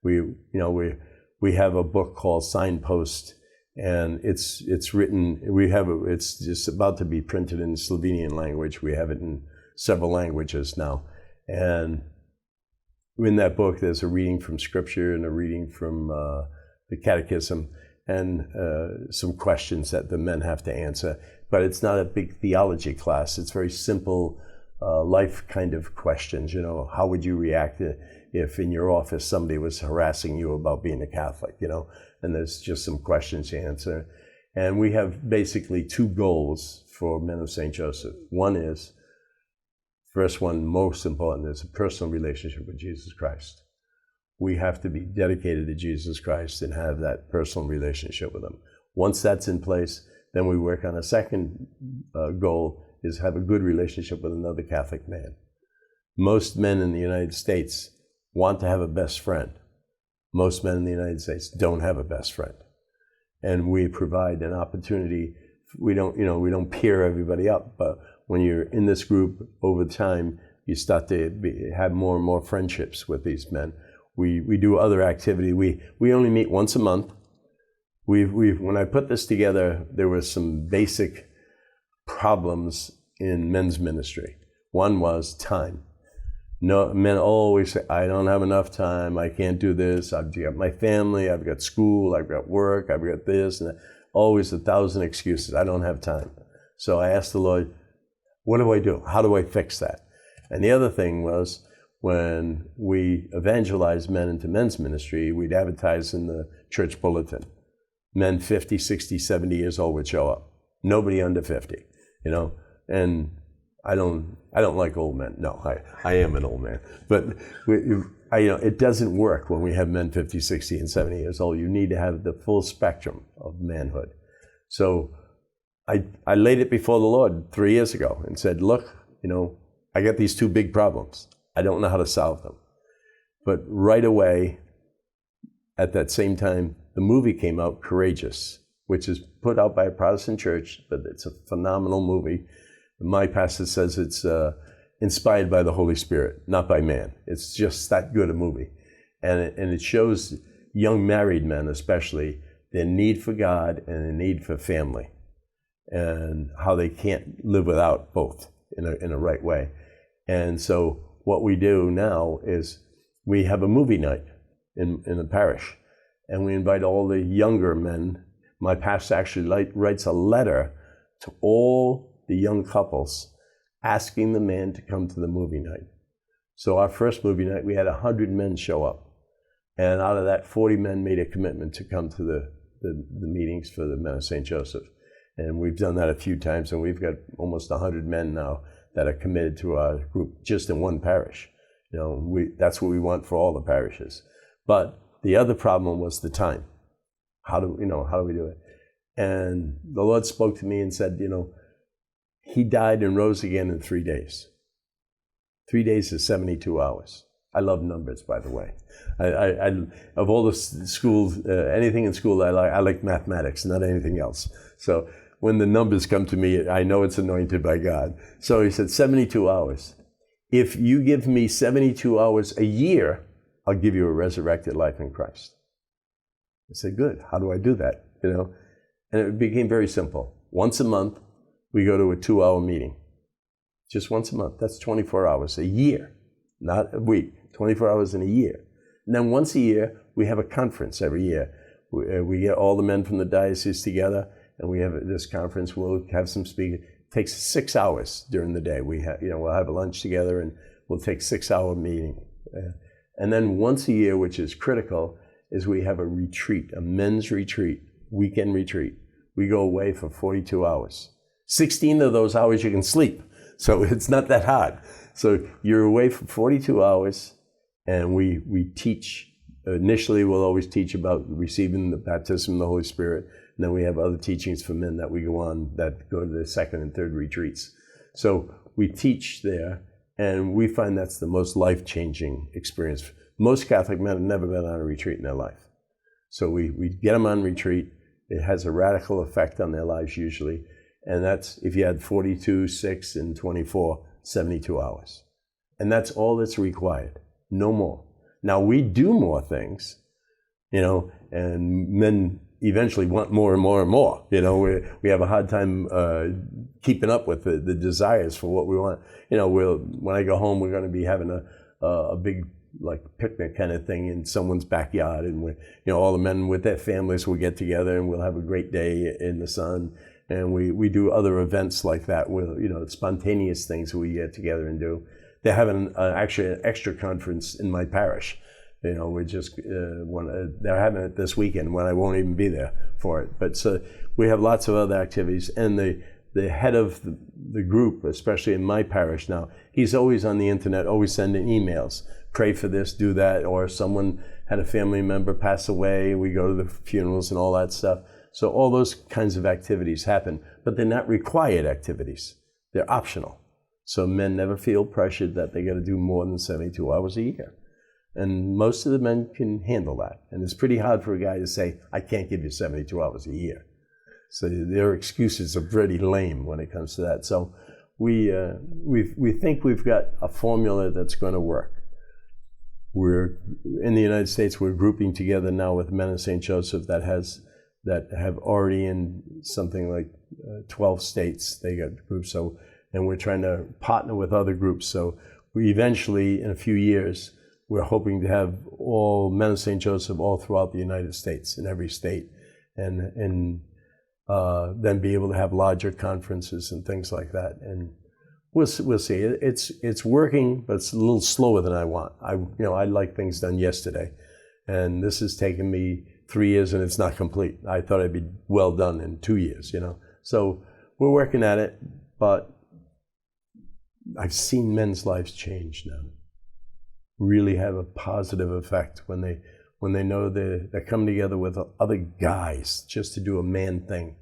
We have a book called Signpost, and it's written, it's just about to be printed in Slovenian language. We have it in several languages now. And in that book, there's a reading from Scripture and a reading from the Catechism, and some questions that the men have to answer. But it's not a big theology class. It's very simple life kind of questions. You know, how would you react if in your office somebody was harassing you about being a Catholic, you know? And there's just some questions to answer. And we have basically two goals for Men of St. Joseph. One is, first one, most important, is a personal relationship with Jesus Christ. We have to be dedicated to Jesus Christ and have that personal relationship with him. Once that's in place, then we work on a second goal, is have a good relationship with another Catholic man. Most men in the United States want to have a best friend. Most men in the United States don't have a best friend. And we provide an opportunity. We don't peer everybody up, but when you're in this group over time, you start to have more and more friendships with these men. We do other activity. We only meet once a month. When I put this together, there were some basic problems in men's ministry. One was time. No, men always say, I don't have enough time, I can't do this, I've got my family, I've got school, I've got work, I've got this, and that. Always 1,000 excuses, I don't have time. So I asked the Lord, what do I do? How do I fix that? And the other thing was, when we evangelized men into men's ministry, we'd advertise in the church bulletin. Men 50, 60, 70 years old would show up. Nobody under 50, you know? And I don't like old men. No, I am an old man. But it doesn't work when we have men 50, 60, and 70 years old. You need to have the full spectrum of manhood. So I laid it before the Lord 3 years ago and said, look, I got these two big problems. I don't know how to solve them. But right away, at that same time, the movie came out, Courageous, which is put out by a Protestant church, but it's a phenomenal movie. My pastor says it's inspired by the Holy Spirit, not by man. It's just that good a movie. And it shows young married men especially their need for God and their need for family, and how they can't live without both in a right way. And so what we do now is we have a movie night in the parish, and we invite all the younger men. My pastor actually writes a letter to all the young couples asking the man to come to the movie night. So our first movie night, we had 100 men show up. And out of that, 40 men made a commitment to come to the meetings for the Men of St. Joseph. And we've done that a few times, and we've got almost 100 men now that are committed to our group just in one parish. That's what we want for all the parishes. But the other problem was the time. How do we do it? And the Lord spoke to me and said, he died and rose again in 3 days. 3 days is 72 hours. I love numbers, by the way. I of all the schools, anything in school I like mathematics, not anything else. So when the numbers come to me, I know it's anointed by God. So he said, 72 hours. If you give me 72 hours a year, I'll give you a resurrected life in Christ. I said, good. How do I do that? And it became very simple. Once a month, we go to a 2-hour meeting. Just once a month. That's 24 hours a year, not a week. 24 hours in a year. And then once a year, we have a conference every year. We get all the men from the diocese together, and we have this conference. We'll have some speakers. It takes 6 hours during the day. We'll have a lunch together, and we'll take 6-hour meeting. And then once a year, which is critical, is we have a retreat, a men's retreat, weekend retreat. We go away for 42 hours. 16 of those hours you can sleep, so it's not that hard. So you're away for 42 hours, and we teach. Initially, we'll always teach about receiving the baptism of the Holy Spirit, and then we have other teachings for men that we go on that go to the second and third retreats. So we teach there, and we find that's the most life-changing experience. Most Catholic men have never been on a retreat in their life. So we get them on retreat. It has a radical effect on their lives usually. And that's, if you had 42, 6, and 24, 72 hours. And that's all that's required, no more. Now, we do more things, and men eventually want more and more and more. We have a hard time keeping up with the desires for what we want. When I go home, we're going to be having a big picnic kind of thing in someone's backyard, and all the men with their families will get together, and we'll have a great day in the sun. And we do other events like that with spontaneous things we get together and do. They're having actually an extra conference in my parish. We're just they're having it this weekend when I won't even be there for it. But so we have lots of other activities, and the head of the group, especially in my parish now, he's always on the internet, always sending emails. Pray for this, do that, or someone had a family member pass away, we go to the funerals and all that stuff. So all those kinds of activities happen, but they're not required activities. They're optional. So men never feel pressured that they got to do more than 72 hours a year. And most of the men can handle that. And it's pretty hard for a guy to say, I can't give you 72 hours a year. So their excuses are pretty lame when it comes to that. So we think we've got a formula that's going to work. We're in the United States. We're grouping together now with Men of St. Joseph that have already in something like 12 states. They got groups. So, and we're trying to partner with other groups. So we eventually, in a few years, we're hoping to have all Men of St. Joseph all throughout the United States, in every state, and then be able to have larger conferences and things like that. And we'll see. It's working, but it's a little slower than I want. I like things done yesterday, and this has taken me 3 years, and it's not complete. I thought I'd be well done in 2 years. So we're working at it, but I've seen men's lives change now. Really have a positive effect when they know they're coming together with other guys just to do a man thing.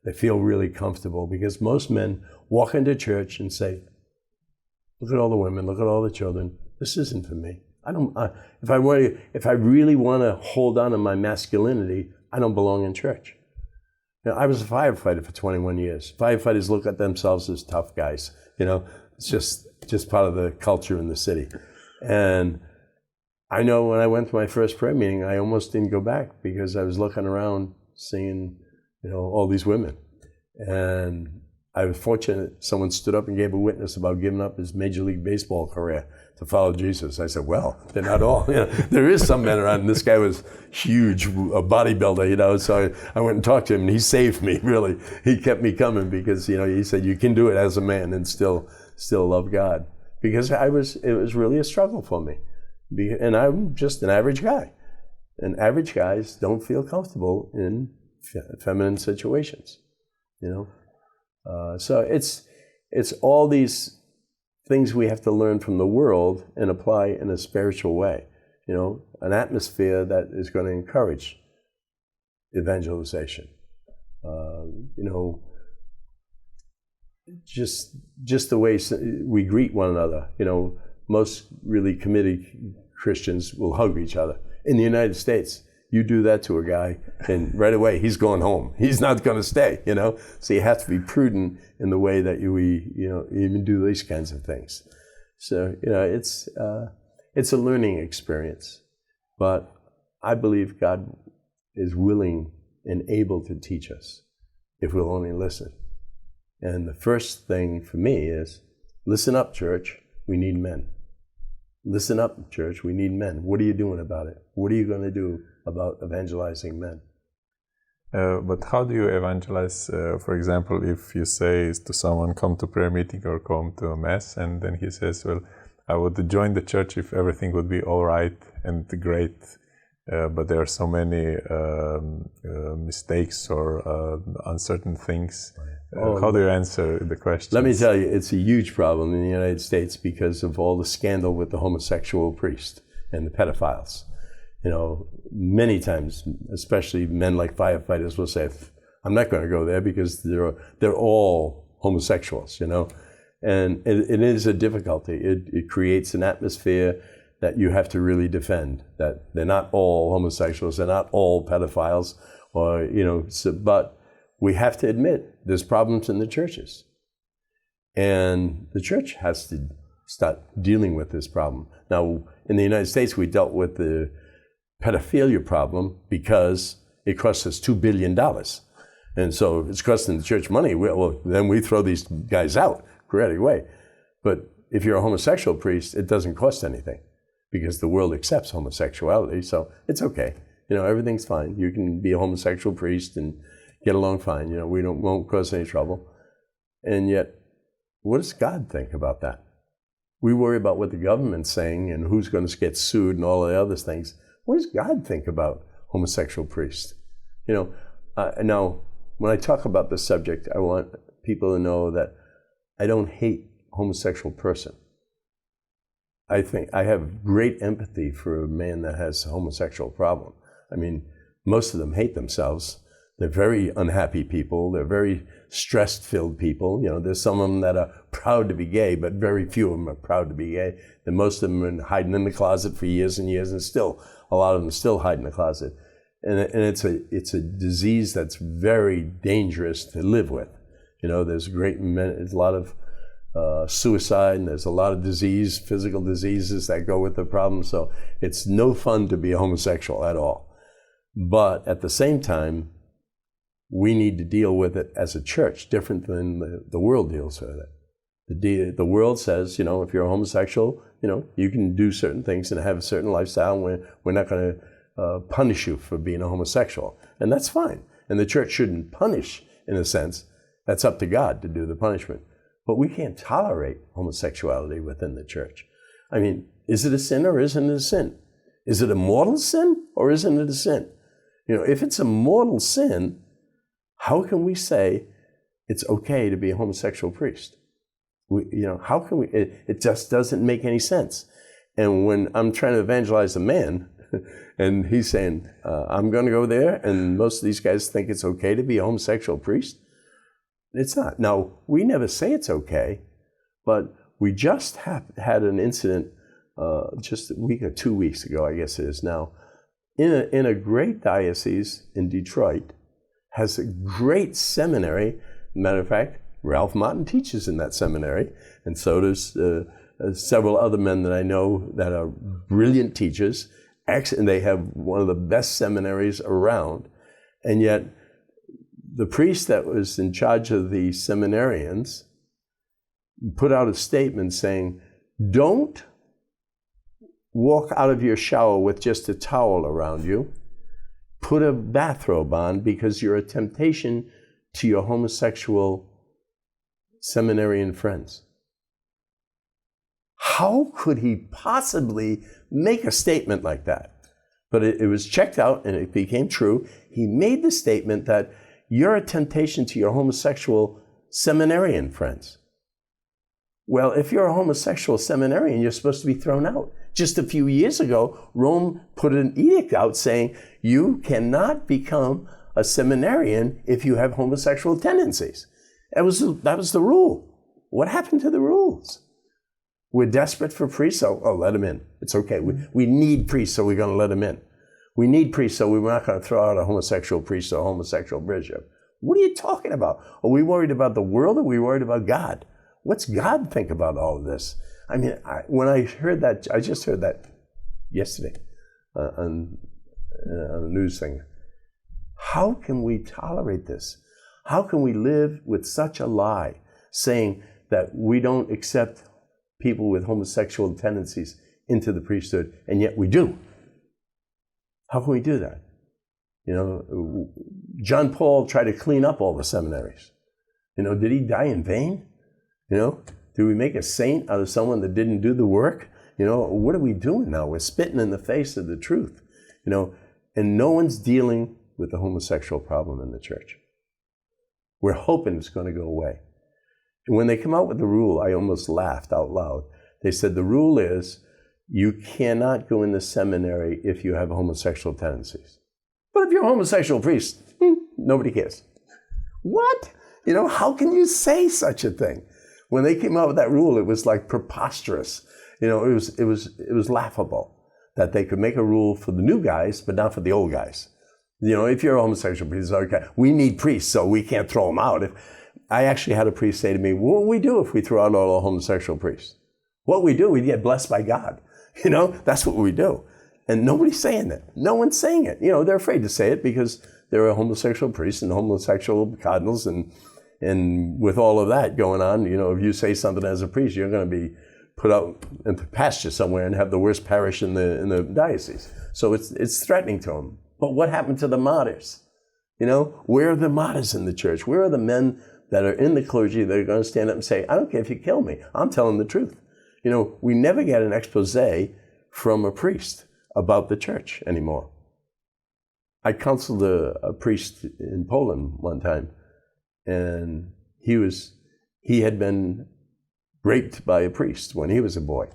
They feel really comfortable, because most men walk into church and say, look at all the women, look at all the children. This isn't for me. If I really want to hold on to my masculinity, I don't belong in church. I was a firefighter for 21 years. Firefighters look at themselves as tough guys. It's just part of the culture in the city. And I know when I went to my first prayer meeting, I almost didn't go back, because I was looking around seeing, all these women. And I was fortunate someone stood up and gave a witness about giving up his Major League Baseball career to follow Jesus. I said, well, they're not all. There is some men around. And this guy was huge, a bodybuilder, so I went and talked to him, and he saved me, really. He kept me coming, because, he said, you can do it as a man and still love God. Because it was really a struggle for me. And I'm just an average guy. And average guys don't feel comfortable in feminine situations, So it's all these things we have to learn from the world and apply in a spiritual way, an atmosphere that is going to encourage evangelization, just the way we greet one another. Most really committed Christians will hug each other. In the United States, you do that to a guy, and right away he's going home. He's not going to stay. So you have to be prudent in the way that we even do these kinds of things. So it's a learning experience, but I believe God is willing and able to teach us if we'll only listen. And the first thing for me is, listen up, church, we need men. Listen up, church, we need men. What are you doing about it? What are you going to do about evangelizing men? But how do you evangelize, for example, if you say to someone, come to prayer meeting or come to a mass, and then he says, well, I would join the church if everything would be all right and great, but there are so many mistakes or uncertain things. How do you answer the question? Let me tell you, it's a huge problem in the United States because of all the scandal with the homosexual priest and the pedophiles. Many times, especially men like firefighters will say, I'm not going to go there because they're all homosexuals, And it is a difficulty. It creates an atmosphere that you have to really defend, that they're not all homosexuals, they're not all pedophiles, but we have to admit there's problems in the churches. And the church has to start dealing with this problem. Now, in the United States, we dealt with the pedophilia problem because it cost us $2 billion. And so if it's costing the church money, well, then we throw these guys out right away. But if you're a homosexual priest, it doesn't cost anything because the world accepts homosexuality, so it's okay. Everything's fine. You can be a homosexual priest and get along fine. Won't cause any trouble. And yet, what does God think about that? We worry about what the government's saying and who's going to get sued and all the other things. What does God think about homosexual priests? Now, when I talk about this subject, I want people to know that I don't hate homosexual person. I think I have great empathy for a man that has a homosexual problem. I mean, most of them hate themselves. They're very unhappy people. They're very stress-filled people. There's some of them that are proud to be gay, but very few of them are proud to be gay. And most of them are hiding in the closet for years and years, and still, a lot of them still hide in the closet. And it's a disease that's very dangerous to live with. There's a lot of suicide, and there's a lot of disease, physical diseases that go with the problem. So it's no fun to be a homosexual at all. But at the same time, we need to deal with it as a church, different than the world deals with it. The world says, if you're a homosexual, you can do certain things and have a certain lifestyle, and we're not going to punish you for being a homosexual. And that's fine. And the church shouldn't punish, in a sense. That's up to God to do the punishment. But we can't tolerate homosexuality within the church. I mean, is it a sin or isn't it a sin? Is it a mortal sin or isn't it a sin? If it's a mortal sin, how can we say it's okay to be a homosexual priest? How can we? It just doesn't make any sense. And when I'm trying to evangelize a man, and he's saying, I'm going to go there, and most of these guys think it's okay to be a homosexual priest, it's not. Now, we never say it's okay, but we just had an incident just a week or 2 weeks ago, I guess it is now, in a great diocese in Detroit, has a great seminary. Matter of fact, Ralph Martin teaches in that seminary, and so does several other men that I know that are brilliant teachers, and they have one of the best seminaries around. And yet, the priest that was in charge of the seminarians put out a statement saying, don't walk out of your shower with just a towel around you. Put a bathrobe on, because you're a temptation to your homosexual seminarian friends. How could he possibly make a statement like that? But it was checked out and it became true. He made the statement that you're a temptation to your homosexual seminarian friends. Well, if you're a homosexual seminarian, you're supposed to be thrown out. Just a few years ago, Rome put an edict out saying you cannot become a seminarian if you have homosexual tendencies. That was the rule. What happened to the rules? We're desperate for priests, so let them in. It's okay. We need priests, so we're going to let them in. We need priests, so we're not going to throw out a homosexual priest or a homosexual bishop. What are you talking about? Are we worried about the world, or are we worried about God? What's God think about all of this? I mean, when I heard that, I just heard that yesterday on a news thing. How can we tolerate this? How can we live with such a lie, saying that we don't accept people with homosexual tendencies into the priesthood, and yet we do? How can we do that? John Paul tried to clean up all the seminaries. Did he die in vain? Do we make a saint out of someone that didn't do the work? What are we doing now? We're spitting in the face of the truth. And no one's dealing with the homosexual problem in the church. We're hoping it's going to go away. And when they come out with the rule, I almost laughed out loud. They said the rule is you cannot go in the seminary if you have homosexual tendencies. But if you're a homosexual priest, nobody cares. What? How can you say such a thing? When they came out with that rule, it was like preposterous. It was laughable that they could make a rule for the new guys, but not for the old guys. If you're a homosexual priest, okay, we need priests, so we can't throw them out. I actually had a priest say to me, what will we do if we throw out all the homosexual priests? What we do, we get blessed by God. That's what we do. And nobody's saying that. No one's saying it. They're afraid to say it because there are homosexual priests and homosexual cardinals, and with all of that going on, if you say something as a priest, you're going to be put out into pasture somewhere and have the worst parish in the diocese. So it's threatening to them. But what happened to the martyrs? Where are the martyrs in the church? Where are the men that are in the clergy that are going to stand up and say, I don't care if you kill me, I'm telling the truth. We never get an expose from a priest about the church anymore. I counseled a priest in Poland one time, and he had been raped by a priest when he was a boy.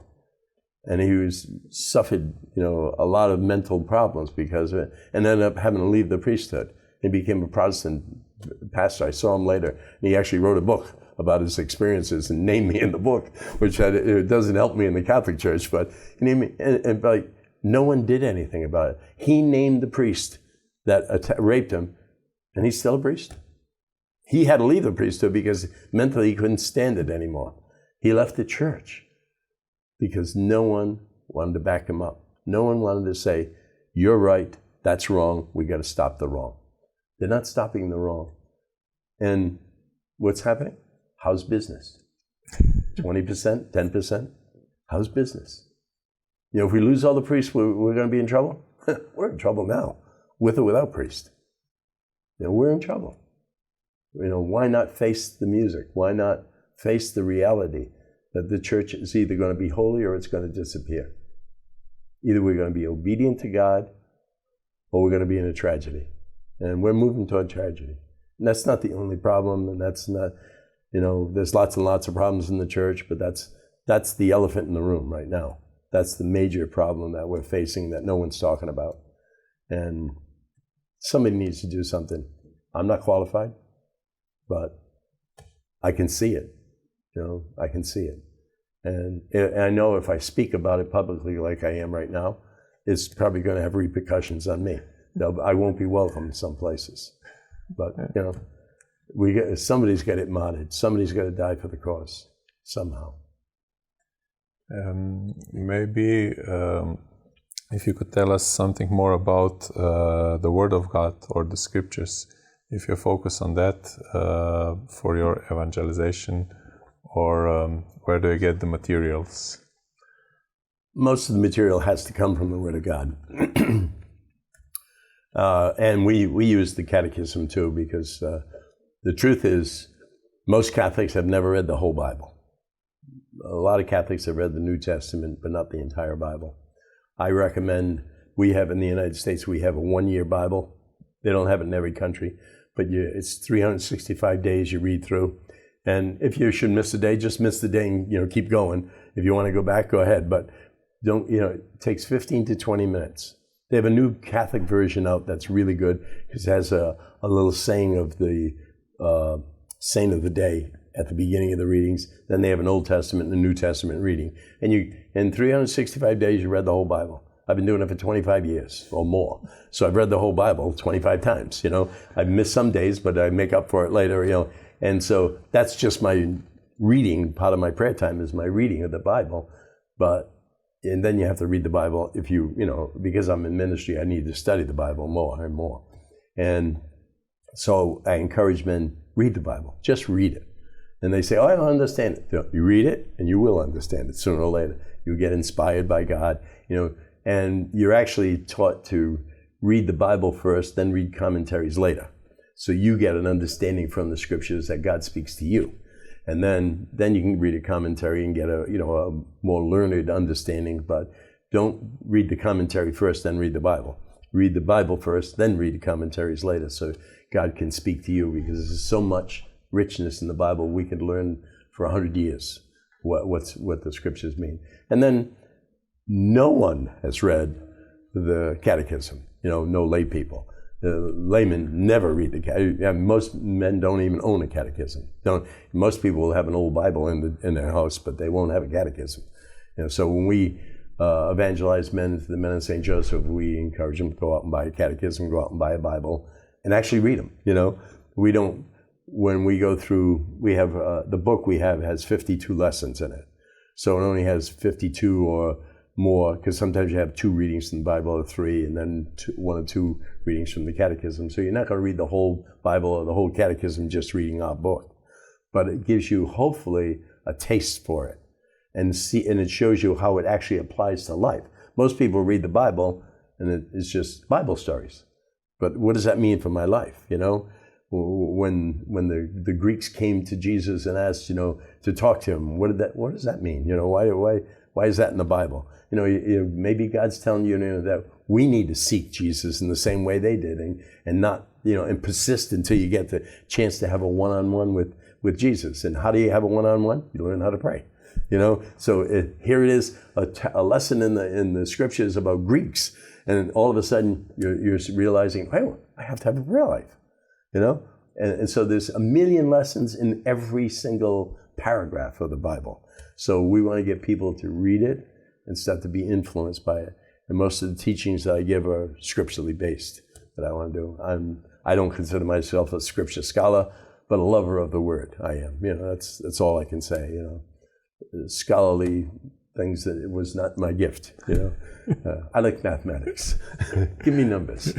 And he suffered, a lot of mental problems because of it, and ended up having to leave the priesthood. He became a Protestant pastor. I saw him later, and he actually wrote a book about his experiences and named me in the book, which it doesn't help me in the Catholic Church, but he named me, and no one did anything about it. He named the priest that raped him, and he's still a priest. He had to leave the priesthood because mentally he couldn't stand it anymore. He left the church because no one wanted to back him up. No one wanted to say, you're right, that's wrong, we got to stop the wrong. They're not stopping the wrong. And what's happening? How's business? 20%, 10%? How's business? If we lose all the priests, we're going to be in trouble? We're in trouble now, with or without priests. We're in trouble. Why not face the music? Why not face the reality that the church is either going to be holy or it's going to disappear? Either we're going to be obedient to God or we're going to be in a tragedy. And we're moving toward tragedy. And that's not the only problem, and that's not, there's lots and lots of problems in the church, but that's the elephant in the room right now. That's the major problem that we're facing that no one's talking about. And somebody needs to do something. I'm not qualified, but I can see it. I can see it. And I know if I speak about it publicly like I am right now, it's probably going to have repercussions on me. I won't be welcome in some places. But, somebody's got it modded. Somebody's got to die for the cause, somehow. Maybe if you could tell us something more about the Word of God or the Scriptures, if you focus on that for your evangelization, or where do you get the materials? Most of the material has to come from the Word of God. And we use the Catechism too, because the truth is, most Catholics have never read the whole Bible. A lot of Catholics have read the New Testament, but not the entire Bible. I recommend, we have in the United States, we have a 1-year Bible. They don't have it in every country, but it's 365 days you read through. And if you should miss a day, just miss the day and keep going. If you want to go back, go ahead, but don't, it takes 15 to 20 minutes. They have a new Catholic version out that's really good because it has a little saying of the saint of the day at the beginning of the readings. Then they have an Old Testament and a New Testament reading. And in 365 days, you read the whole Bible. I've been doing it for 25 years or more. So I've read the whole Bible 25 times, I've missed some days, but I make up for it later, And so that's just my reading. Part of my prayer time is my reading of the Bible. And then you have to read the Bible if because I'm in ministry, I need to study the Bible more and more. And so I encourage men, read the Bible, just read it. And they say, I don't understand it. You read it and you will understand it sooner or later. You get inspired by God, and you're actually taught to read the Bible first, then read commentaries later. So you get an understanding from the scriptures that God speaks to you. And then you can read a commentary and get a more learned understanding, but don't read the commentary first, then read the Bible. Read the Bible first, then read the commentaries later, so God can speak to you, because there's so much richness in the Bible we could learn for 100 years what the scriptures mean. And then no one has read the Catechism, no lay people. The laymen never read the catechism. Most men don't even own a catechism. Most people will have an old Bible in their house, but they won't have a catechism. So when we evangelize men to the men of St. Joseph, we encourage them to go out and buy a catechism, go out and buy a Bible, and actually read them. We don't. When we go through, we have the book we have has 52 lessons in it. So it only has 52 or more, because sometimes you have 2 readings from the Bible or 3, and then 1 or 2 readings from the Catechism. So you're not going to read the whole Bible or the whole Catechism just reading our book. But it gives you, hopefully, a taste for it. And it shows you how it actually applies to life. Most people read the Bible, and it's just Bible stories. But what does that mean for my life, you know? When the Greeks came to Jesus and asked, you know, to talk to him, what does that mean? You know, why is that in the Bible? You know, maybe God's telling you, that we need to seek Jesus in the same way they did, and not, you know, and persist until you get the chance to have a one-on-one with Jesus. And how do you have a one-on-one? You learn how to pray. You know, so here it is, a lesson in the scriptures about Greeks, and all of a sudden you're realizing, hey, I have to have a prayer life. You know, and so there's a million lessons in every single paragraph of the Bible. So we want to get people to read it and start to be influenced by it. And most of the teachings that I give are scripturally based that I want to do. I don't consider myself a scripture scholar, but a lover of the word. I am. You know, that's all I can say. You know, scholarly things that it was not my gift. You know, I like mathematics. Give me numbers.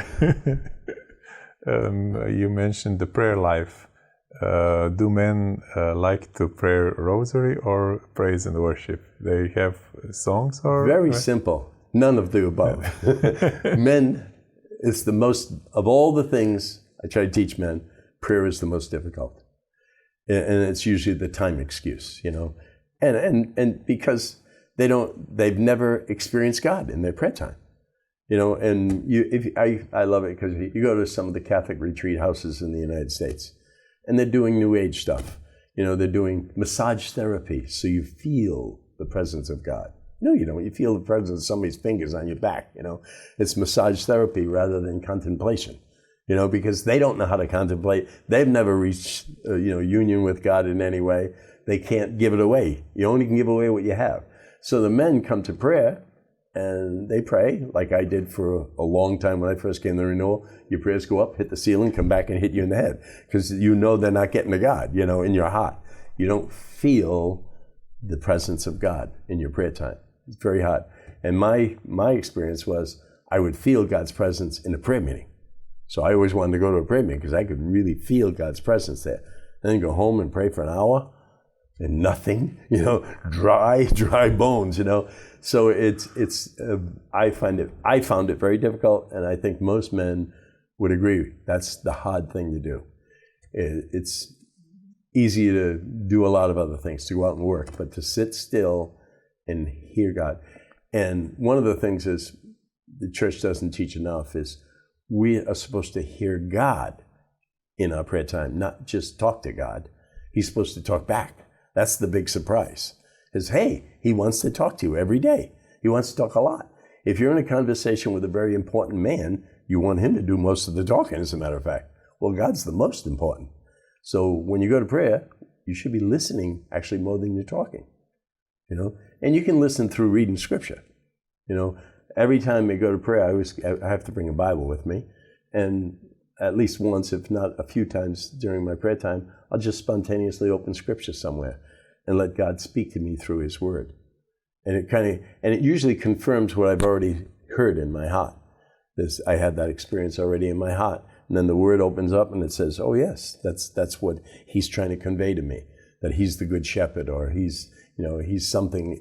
You mentioned the prayer life. Do men like to pray rosary or praise and worship? They have songs or? Very simple. None of the above. Men, it's the most, of all the things I try to teach men, prayer is the most difficult. And it's usually the time excuse, you know. And because they've never experienced God in their prayer time. You know, and I love it because you go to some of the Catholic retreat houses in the United States, and they're doing New Age stuff. You know, they're doing massage therapy, so you feel the presence of God. No, you don't. You feel the presence of somebody's fingers on your back. You know, it's massage therapy rather than contemplation. You know, because they don't know how to contemplate. They've never reached, union with God in any way. They can't give it away. You only can give away what you have. So the men come to prayer. And they pray, like I did for a long time when I first came to renewal. Your prayers go up, hit the ceiling, come back and hit you in the head. Because you know they're not getting to God, you know, in your heart. You don't feel the presence of God in your prayer time. It's very hard. And my experience was I would feel God's presence in a prayer meeting. So I always wanted to go to a prayer meeting because I could really feel God's presence there. And then go home and pray for an hour and nothing, you know, dry bones, you know. So I found it very difficult, and I think most men would agree. That's the hard thing to do. It's easy to do a lot of other things, to go out and work, but to sit still and hear God. And one of the things is the church doesn't teach enough is we are supposed to hear God in our prayer time, not just talk to God. He's supposed to talk back. That's the big surprise. Is, hey, he wants to talk to you every day. He wants to talk a lot. If you're in a conversation with a very important man, you want him to do most of the talking, as a matter of fact. Well, God's the most important. So when you go to prayer, you should be listening actually more than you're talking. You know, and you can listen through reading scripture. You know, every time I go to prayer, I have to bring a Bible with me, and at least once, if not a few times during my prayer time, I'll just spontaneously open scripture somewhere and let God speak to me through his word. And it usually confirms what I've already heard in my heart. I had that experience already in my heart. And then the word opens up and it says, oh yes, that's what he's trying to convey to me, that he's the good shepherd, or he's something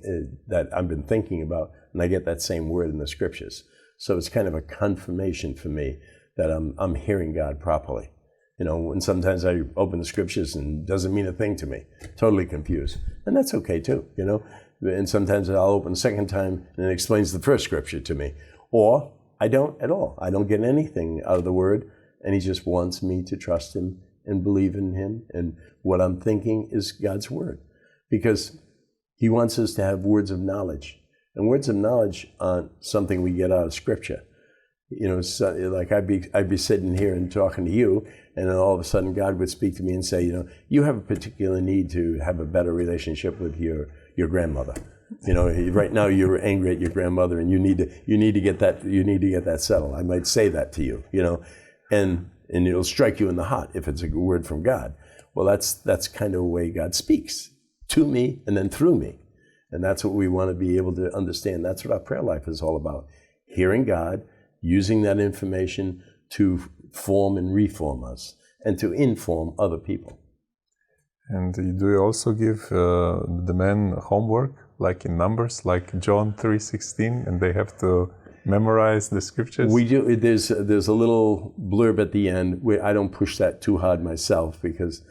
that I've been thinking about. And I get that same word in the scriptures. So it's kind of a confirmation for me that I'm hearing God properly. You know, and sometimes I open the scriptures and it doesn't mean a thing to me. Totally confused. And that's okay too, you know. And sometimes I'll open the second time and it explains the first scripture to me. Or I don't at all. I don't get anything out of the word, and he just wants me to trust him and believe in him. And what I'm thinking is God's word. Because he wants us to have words of knowledge. And words of knowledge aren't something we get out of scripture. You know, so, like I'd be sitting here and talking to you, and then all of a sudden God would speak to me and say, you know, you have a particular need to have a better relationship with your grandmother. You know, right now you're angry at your grandmother, and you need to get that settled. I might say that to you, you know, and it'll strike you in the heart if it's a word from God. Well, that's kind of the way God speaks to me and then through me. And that's what we want to be able to understand. That's what our prayer life is all about. Hearing God, using that information to form and reform us, and to inform other people. And do you also give the men homework, like in Numbers, like John 3:16, and they have to memorize the scriptures? We do. There's a little blurb at the end. I don't push that too hard myself, because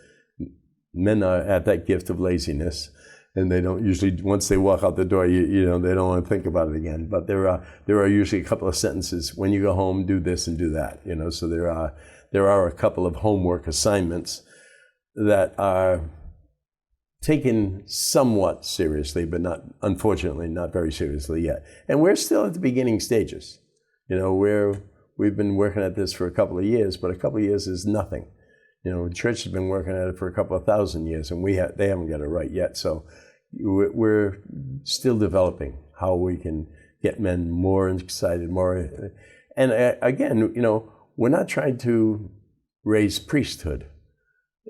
men are at that gift of laziness, and they don't usually, once they walk out the door, you know, they don't want to think about it again. But there are usually a couple of sentences. When you go home, do this and do that. You know, so there are a couple of homework assignments that are taken somewhat seriously, but not, unfortunately, not very seriously yet. And we're still at the beginning stages. You know, we've been working at this for a couple of years, but a couple of years is nothing. You know, the church has been working at it for a couple of thousand years, and they haven't got it right yet. So we're still developing how we can get men more excited, more. And again, you know, we're not trying to raise priesthood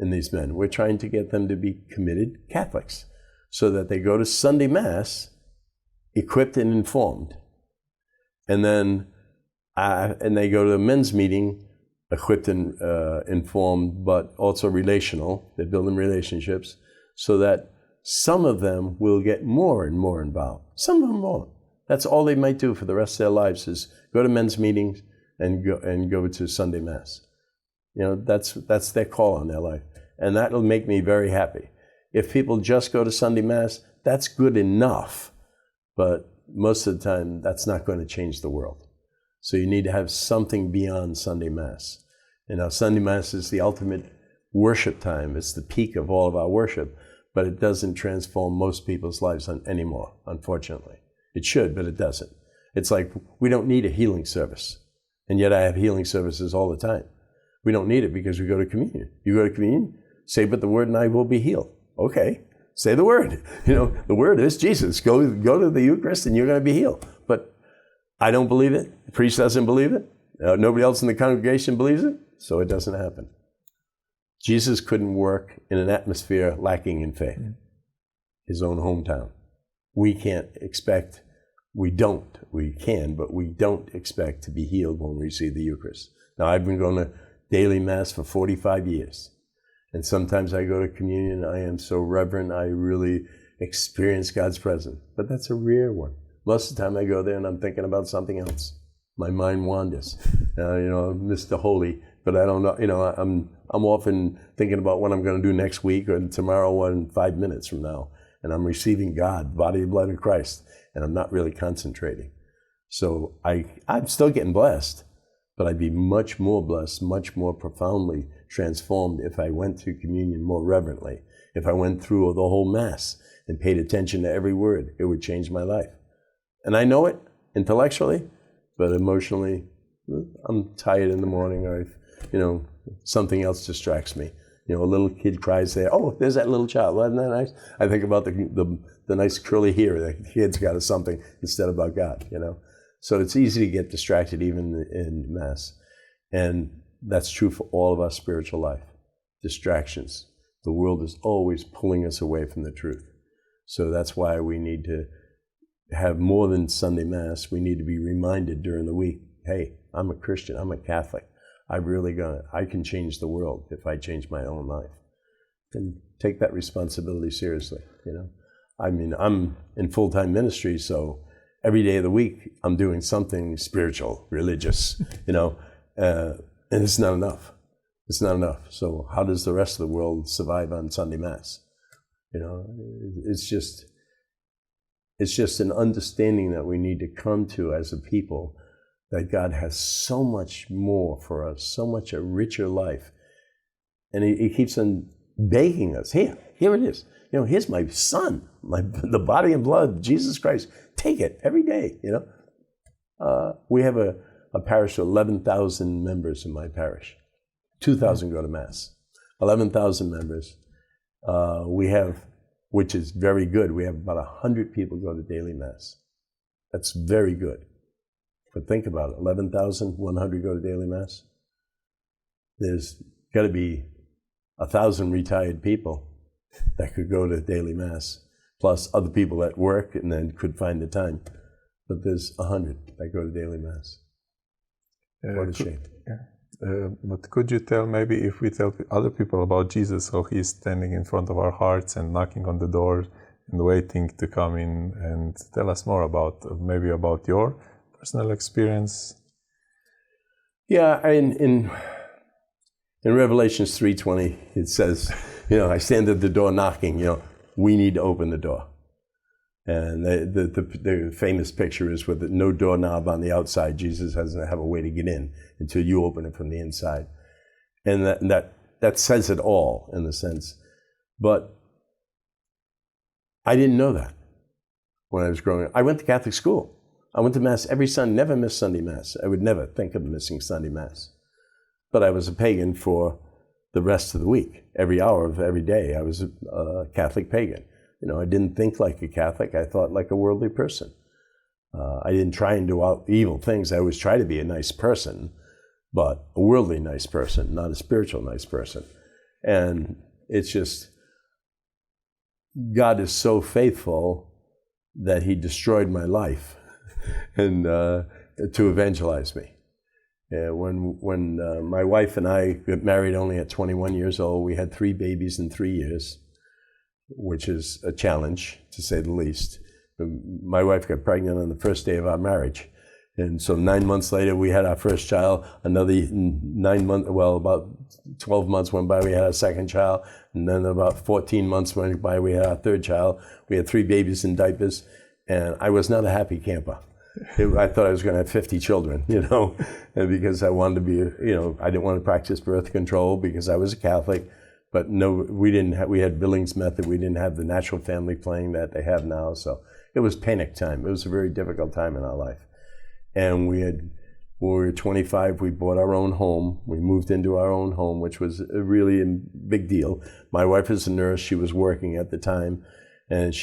in these men. We're trying to get them to be committed Catholics, so that they go to Sunday Mass equipped and informed, and then they go to the men's meeting equipped and informed, but also relational. They're building relationships, so that some of them will get more and more involved. Some of them won't. That's all they might do for the rest of their lives, is go to men's meetings and go to Sunday Mass. You know, that's their call on their life. And that'll make me very happy. If people just go to Sunday Mass, that's good enough. But most of the time, that's not going to change the world. So you need to have something beyond Sunday Mass. You know, Sunday Mass is the ultimate worship time. It's the peak of all of our worship. But it doesn't transform most people's lives anymore, unfortunately. It should, but it doesn't. It's like, we don't need a healing service. And yet I have healing services all the time. We don't need it because we go to communion. You go to communion, say but the word and I will be healed. Okay, say the word. You know, the word is Jesus. Go to the Eucharist and you're going to be healed. But I don't believe it. The priest doesn't believe it. Nobody else in the congregation believes it. So it doesn't happen. Jesus couldn't work in an atmosphere lacking in faith. His own hometown. We can, but we don't expect to be healed when we receive the Eucharist. Now, I've been going to daily Mass for 45 years. And sometimes I go to communion, I am so reverent, I really experience God's presence. But that's a rare one. Most of the time I go there and I'm thinking about something else. My mind wanders. You know, Mr. Holy, but I don't know, you know, I'm often thinking about what I'm going to do next week or tomorrow or in 5 minutes from now. And I'm receiving God, body and blood of Christ, and I'm not really concentrating. So I'm still getting blessed, but I'd be much more blessed, much more profoundly transformed if I went through communion more reverently. If I went through the whole Mass and paid attention to every word, it would change my life. And I know it intellectually, but emotionally, I'm tired in the morning, or you know, something else distracts me. You know, a little kid cries there. Oh, there's that little child. Wasn't that nice? I think about the nice curly hair the kid's got or something instead of about God, you know. So it's easy to get distracted even in Mass. And that's true for all of our spiritual life. Distractions. The world is always pulling us away from the truth. So that's why we need to have more than Sunday Mass. We need to be reminded during the week, hey, I'm a Christian, I'm a Catholic. I can change the world if I change my own life. And take that responsibility seriously, you know. I mean, I'm in full-time ministry, so every day of the week I'm doing something spiritual, religious, you know, and it's not enough. It's not enough. So how does the rest of the world survive on Sunday Mass? You know, it's just an understanding that we need to come to as a people, that God has so much more for us, so much a richer life. And he keeps on begging us, here it is. You know, here's my son, the body and blood of Jesus Christ. Take it every day, you know. We have a parish of 11,000 members in my parish. 2,000 go to Mass. 11,000 members. We have, which is very good, we have about 100 people go to daily Mass. That's very good. But think about it, 11,100 go to daily Mass. There's got to be 1,000 retired people that could go to daily Mass. plus other people at work, and then could find the time. But there's 100 that go to daily Mass. What a shame. But could you tell, maybe if we tell other people about Jesus, how he's standing in front of our hearts and knocking on the door and waiting to come in, and tell us more about, maybe about your personal experience? Yeah, in Revelations 3:20, it says, I stand at the door knocking, we need to open the door. And the famous picture is with no doorknob on the outside. Jesus doesn't have a way to get in until you open it from the inside. And that says it all, in a sense. But I didn't know that when I was growing up. I went to Catholic school. I went to Mass every Sunday, never missed Sunday Mass. I would never think of missing Sunday Mass. But I was a pagan for the rest of the week. Every hour of every day, I was a Catholic pagan. I didn't think like a Catholic. I thought like a worldly person. I didn't try and do evil things. I always tried to be a nice person, but a worldly nice person, not a spiritual nice person. And it's just, God is so faithful that he destroyed my life and to evangelize me. When my wife and I got married only at 21 years old, we had 3 babies in 3 years, which is a challenge, to say the least. My wife got pregnant on the first day of our marriage. And so 9 months later, we had our first child. Another 9 months, about 12 months went by, we had our second child. And then about 14 months went by, we had our third child. We had 3 babies in diapers. And I was not a happy camper. I thought I was going to have 50 children, and because I wanted to be, I didn't want to practice birth control because I was a Catholic. But no, we had Billings method. We didn't have the natural family planning that they have now. So it was panic time. It was a very difficult time in our life. And when we were 25, we bought our own home. We moved into our own home, which was a really big deal. My wife is a nurse. She was working at the time. And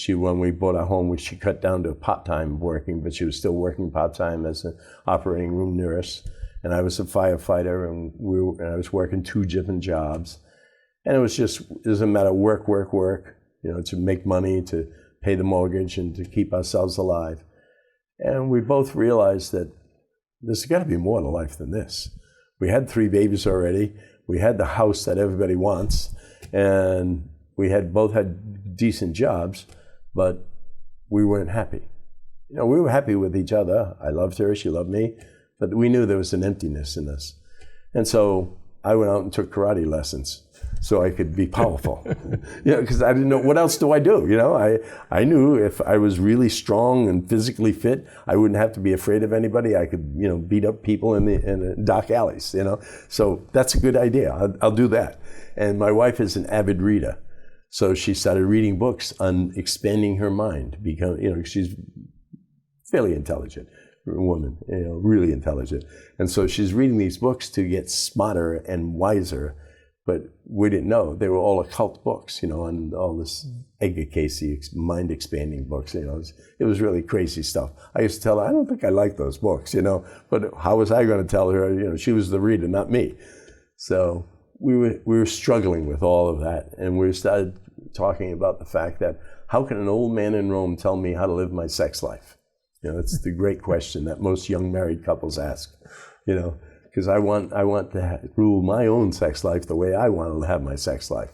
when we bought our home, she cut down to part-time working, but she was still working part-time as an operating room nurse. And I was a firefighter, and I was working 2 different jobs. And it was a matter of work, to make money, to pay the mortgage, and to keep ourselves alive. And we both realized that there's got to be more to life than this. We had 3 babies already. We had the house that everybody wants, and we both had decent jobs, but we weren't happy. We were happy with each other. I loved her, she loved me, but we knew there was an emptiness in us. And so I went out and took karate lessons so I could be powerful. Because I didn't know, what else do I do? I knew if I was really strong and physically fit, I wouldn't have to be afraid of anybody. I could, beat up people in the dark alleys, So that's a good idea. I'll do that. And my wife is an avid reader. So she started reading books on expanding her mind. She's fairly intelligent woman, really intelligent. And so she's reading these books to get smarter and wiser. But we didn't know they were all occult books, and all this Edgar Cayce mind expanding books. It was really crazy stuff. I used to tell her, I don't think I like those books, But how was I going to tell her? She was the reader, not me. So we were struggling with all of that, and we started talking about the fact that how can an old man in Rome tell me how to live my sex life? It's the great question that most young married couples ask. Because I want to rule my own sex life the way I want to have my sex life.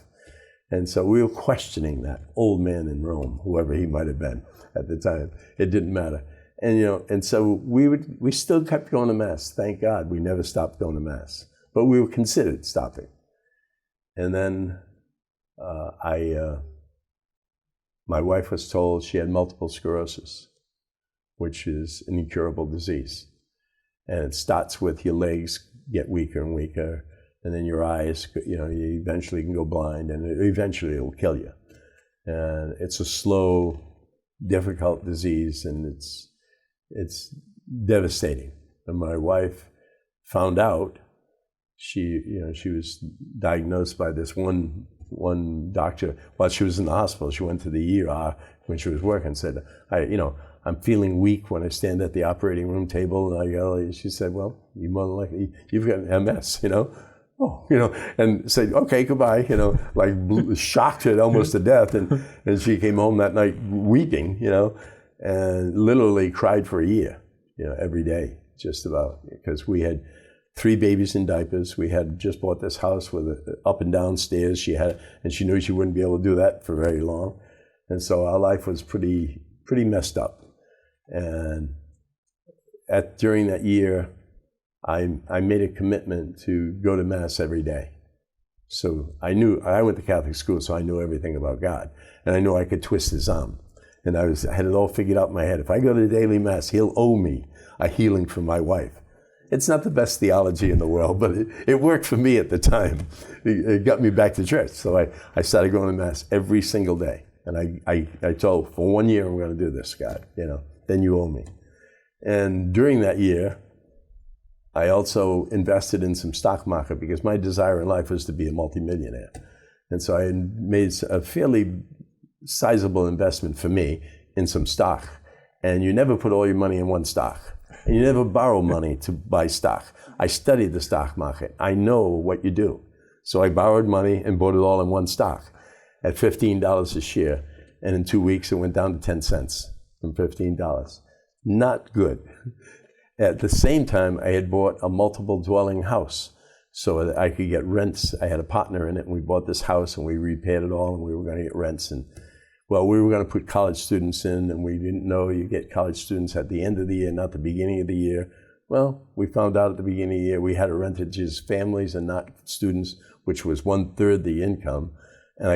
And so we were questioning that old man in Rome, whoever he might have been at the time. It didn't matter. And and so we still kept going to Mass. Thank God we never stopped going to Mass. But we were considered stopping. And then my wife was told she had multiple sclerosis, which is an incurable disease. And it starts with your legs get weaker and weaker, and then your eyes, you eventually can go blind, and eventually it'll kill you. And it's a slow, difficult disease, and it's devastating. And my wife found out, she was diagnosed by this one doctor while she was in the hospital. She went to the ER when she was working and said, I'm feeling weak when I stand at the operating room table. And she said, well, you've got MS, oh, and said, okay, goodbye, like shocked her almost to death. And she came home that night weeping, and literally cried for a year, every day, just about, because we had 3 babies in diapers. We had just bought this house with up and down stairs. And she knew she wouldn't be able to do that for very long. And so our life was pretty messed up. And during that year, I made a commitment to go to Mass every day. So I went to Catholic school, so I knew everything about God. And I knew I could twist his arm. And I had it all figured out in my head. If I go to daily Mass, he'll owe me a healing from my wife. It's not the best theology in the world, but it worked for me at the time. It got me back to church. So I started going to Mass every single day. And I told, for 1 year, I'm going to do this, God, then you owe me. And during that year, I also invested in some stock market because my desire in life was to be a multimillionaire. And so I made a fairly sizable investment for me in some stock. And you never put all your money in one stock. And you never borrow money to buy stock. I studied the stock market. I know what you do. So I borrowed money and bought it all in one stock at $15 a share. And in 2 weeks, it went down to 10 cents from $15. Not good. At the same time, I had bought a multiple dwelling house so that I could get rents. I had a partner in it, and we bought this house, and we repaired it all, and we were going to get rents. And well, we were going to put college students in, and we didn't know you get college students at the end of the year, not the beginning of the year. Well, we found out at the beginning of the year we had to rent it to just families and not students, which was 1/3 the income. And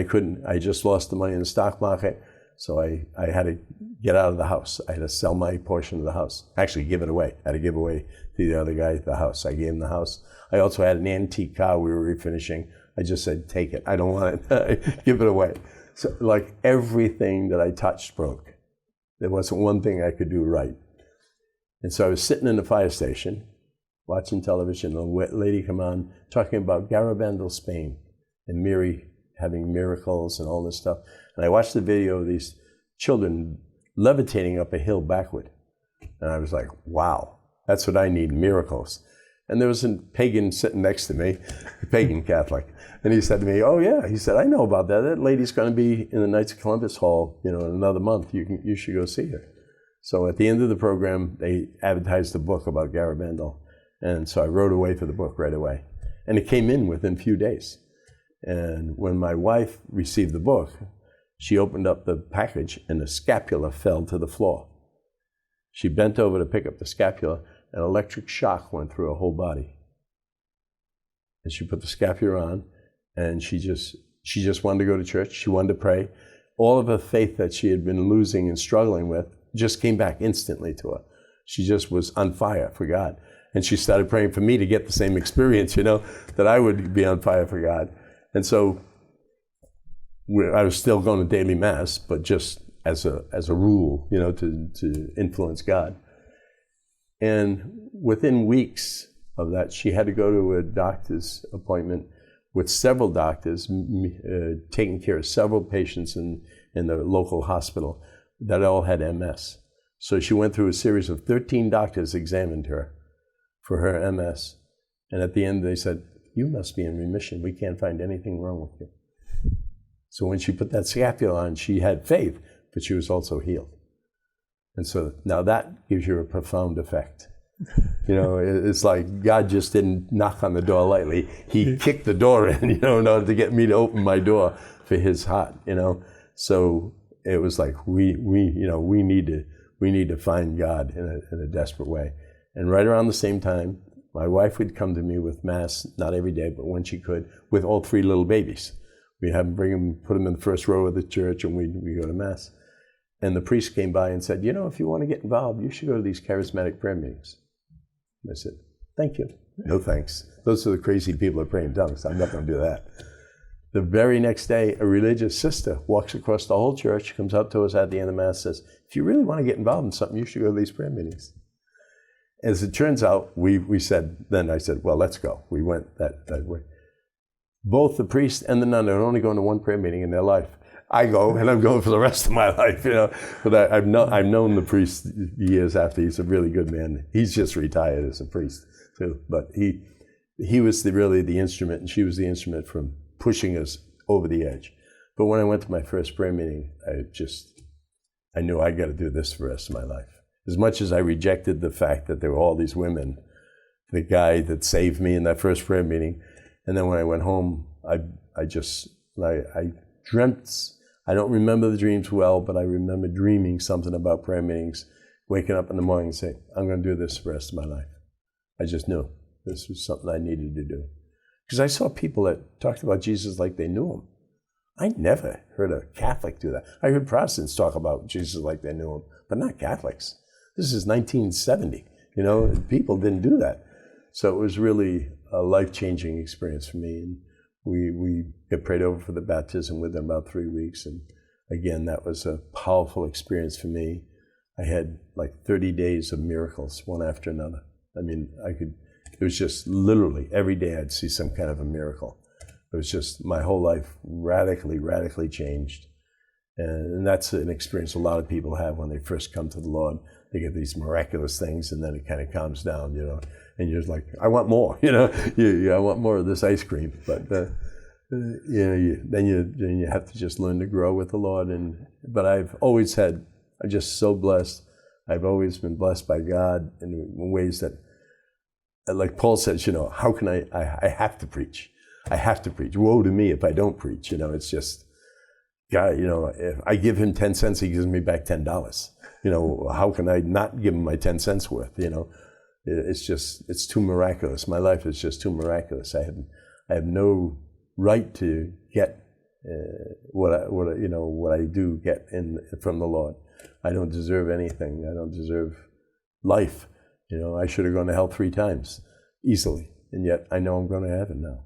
I just lost the money in the stock market. So I had to get out of the house. I had to sell my portion of the house. Actually, give it away. I had to give away to the other guy the house. I gave him the house. I also had an antique car we were refinishing. I just said, take it. I don't want it. Give it away. So like everything that I touched broke. There wasn't one thing I could do right. And so I was sitting in the fire station, watching television, and a lady come on talking about Garabandal, Spain, and Mary having miracles and all this stuff. And I watched the video of these children levitating up a hill backward. And I was like, wow, that's what I need, miracles. And there was a pagan sitting next to me, a pagan Catholic. And he said to me, oh yeah, he said, I know about that. That lady's going to be in the Knights of Columbus Hall, in another month. You should go see her. So at the end of the program, they advertised a book about Garabandal. And so I wrote away for the book right away. And it came in within a few days. And when my wife received the book, she opened up the package and the scapula fell to the floor. She bent over to pick up the scapula, and electric shock went through her whole body. And she put the scapula on, and she just wanted to go to church. She wanted to pray. All of her faith that she had been losing and struggling with just came back instantly to her. She just was on fire for God. And she started praying for me to get the same experience, that I would be on fire for God. And so I was still going to daily Mass, but just as a rule, to influence God. And within weeks of that, she had to go to a doctor's appointment with several doctors, taking care of several patients in the local hospital that all had MS. So she went through a series of 13 doctors examined her for her MS. And at the end, they said, you must be in remission. We can't find anything wrong with you. So when she put that scapula on, she had faith, but she was also healed. And so now that gives you a profound effect. It's like God just didn't knock on the door lightly. He kicked the door in, in order to get me to open my door for his heart, So it was like we need to find God in a desperate way. And right around the same time, my wife would come to me with Mass, not every day, but when she could, with all 3 little babies. We'd have them put them in the first row of the church, and we go to Mass. And the priest came by and said, if you want to get involved, you should go to these charismatic prayer meetings. And I said, thank you. No thanks. Those are the crazy people that pray in tongues. I'm not going to do that. The very next day, a religious sister walks across the whole church, comes up to us at the end of Mass, says, if you really want to get involved in something, you should go to these prayer meetings. As it turns out, I said, well, let's go. We went that way. Both the priest and the nun are only going to one prayer meeting in their life. I go, and I'm going for the rest of my life, But I've known the priest years after. He's a really good man. He's just retired as a priest, too. But he was really the instrument, and she was the instrument from pushing us over the edge. But when I went to my first prayer meeting, I knew I got to do this for the rest of my life. As much as I rejected the fact that there were all these women, the guy that saved me in that first prayer meeting, and then when I went home, I dreamt. I don't remember the dreams well, but I remember dreaming something about prayer meetings, waking up in the morning and saying, I'm going to do this for the rest of my life. I just knew this was something I needed to do. Because I saw people that talked about Jesus like they knew him. I never heard a Catholic do that. I heard Protestants talk about Jesus like they knew him, but not Catholics. This is 1970, and people didn't do that. So it was really a life-changing experience for me. And we get prayed over for the baptism within about 3 weeks. And again, that was a powerful experience for me. I had like 30 days of miracles, one after another. I mean, it was just literally every day I'd see some kind of a miracle. It was just my whole life radically changed. And that's an experience a lot of people have when they first come to the Lord. They get these miraculous things, and then it kind of calms down, and you're just like, I want more, I want more of this ice cream. But then you have to just learn to grow with the Lord. But I'm just so blessed. I've always been blessed by God in ways that, like Paul says, how can I have to preach. I have to preach. Woe to me if I don't preach. It's just, God, if I give him 10 cents, he gives me back $10. How can I not give him my 10 cents worth? It's too miraculous. My life is just too miraculous. I have no right to get what I do get from the Lord. I don't deserve anything. I don't deserve life. I should have gone to hell 3 times easily, and yet I know I'm going to heaven now.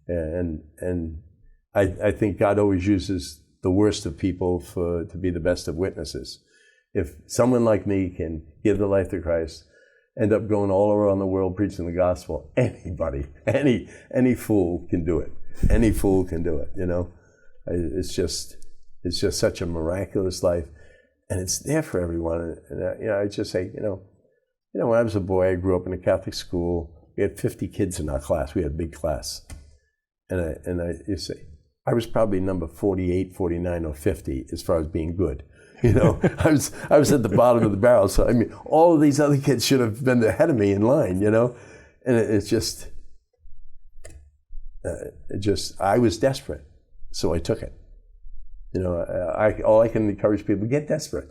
And I think God always uses the worst of people to be the best of witnesses. If someone like me can give their life to Christ, end up going all around the world preaching the gospel, anybody, any fool can do it. Any fool can do it. It's just such a miraculous life, and it's there for everyone. And I just say, when I was a boy, I grew up in a Catholic school. We had 50 kids in our class. We had a big class. And you say, I was probably number 48, 49, or 50 as far as being good. I was at the bottom of the barrel. So, I mean, all of these other kids should have been ahead of me in line, And I was desperate. So I took it. All I can encourage people, get desperate.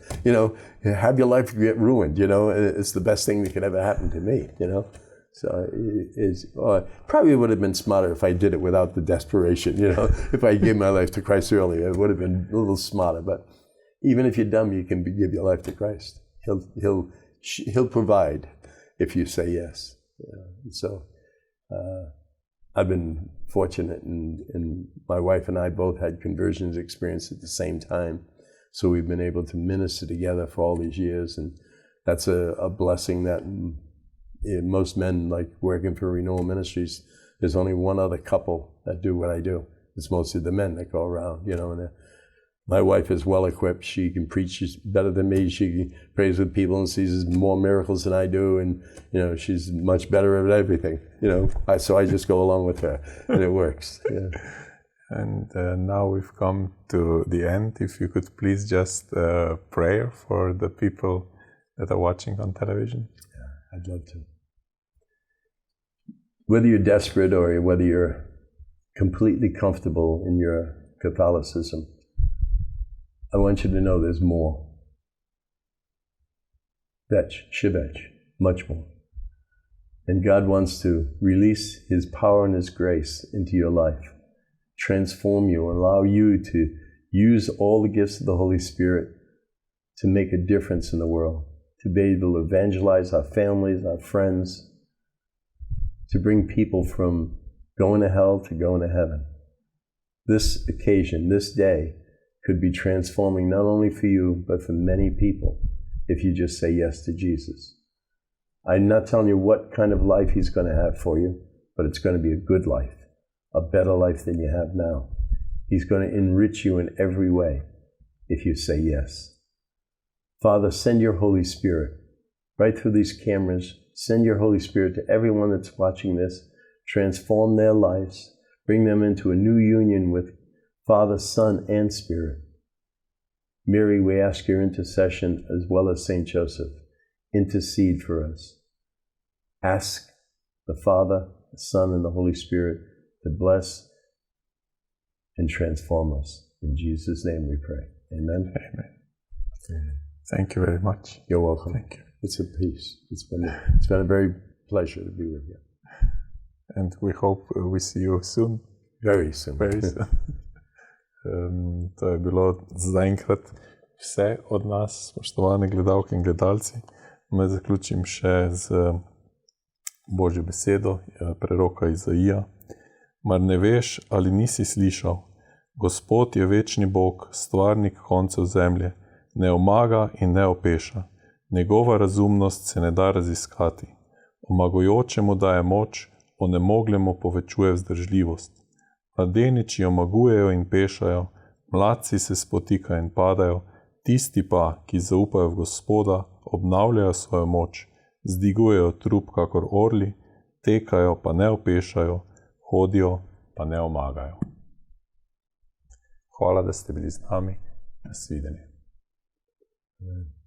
Have your life get ruined, It's the best thing that could ever happen to me, So probably would have been smarter if I did it without the desperation, If I gave my life to Christ earlier, it would have been a little smarter. But even if you're dumb, you can give your life to Christ. He'll provide if you say yes. So I've been fortunate, and my wife and I both had conversions experience at the same time. So we've been able to minister together for all these years, and that's a blessing that most men like working for Renewal Ministries. There's only one other couple that do what I do. It's mostly the men that go around, and my wife is well equipped. She can preach better than me. She prays with people and sees more miracles than I do, and she's much better at everything. So I just go along with her, and it works. Yeah. And now we've come to the end. If you could please just pray for the people that are watching on television. Yeah, I'd love to. Whether you're desperate or whether you're completely comfortable in your Catholicism, I want you to know there's more. Shivech, much more. And God wants to release His power and His grace into your life, transform you, allow you to use all the gifts of the Holy Spirit to make a difference in the world, to be able to evangelize our families, our friends, to bring people from going to hell to going to heaven. This occasion, this day, could be transforming not only for you, but for many people if you just say yes to Jesus. I'm not telling you what kind of life He's going to have for you, but it's going to be a good life, a better life than you have now. He's going to enrich you in every way if you say yes. Father, send your Holy Spirit right through these cameras. Send your Holy Spirit to everyone that's watching this. transform their lives, bring them into a new union with Father, Son, and Spirit. Mary, we ask your intercession as well as Saint Joseph. Intercede for us. Ask the Father, the Son, and the Holy Spirit to bless and transform us. In Jesus' name we pray. Amen. Amen. Thank you very much. You're welcome. Thank you. It's a peace. It's been a very pleasure to be with you. And we hope we see you soon. Very soon. Very soon. To je bilo zaenkrat vse od nas, spoštovane gledalke in gledalci. Naj zaključim še z Božjo besedo, preroka Izaija. Mar ne veš ali nisi slišal? Gospod je večni Bog, stvarnik koncev zemlje, ne omaga in ne opeša. Njegova razumnost se ne da raziskati. Omagujočemu daje moč, onemogljemu povečuje vzdržljivost. Mladeniči omagujejo in pešajo, mladci se spotikajo in padajo, tisti pa, ki zaupajo v Gospoda, obnavljajo svojo moč, zdigujejo trup kakor orli, tekajo pa ne opešajo, hodijo pa ne omagajo. Hvala, da ste bili z nami. Nasvidenje. Amen.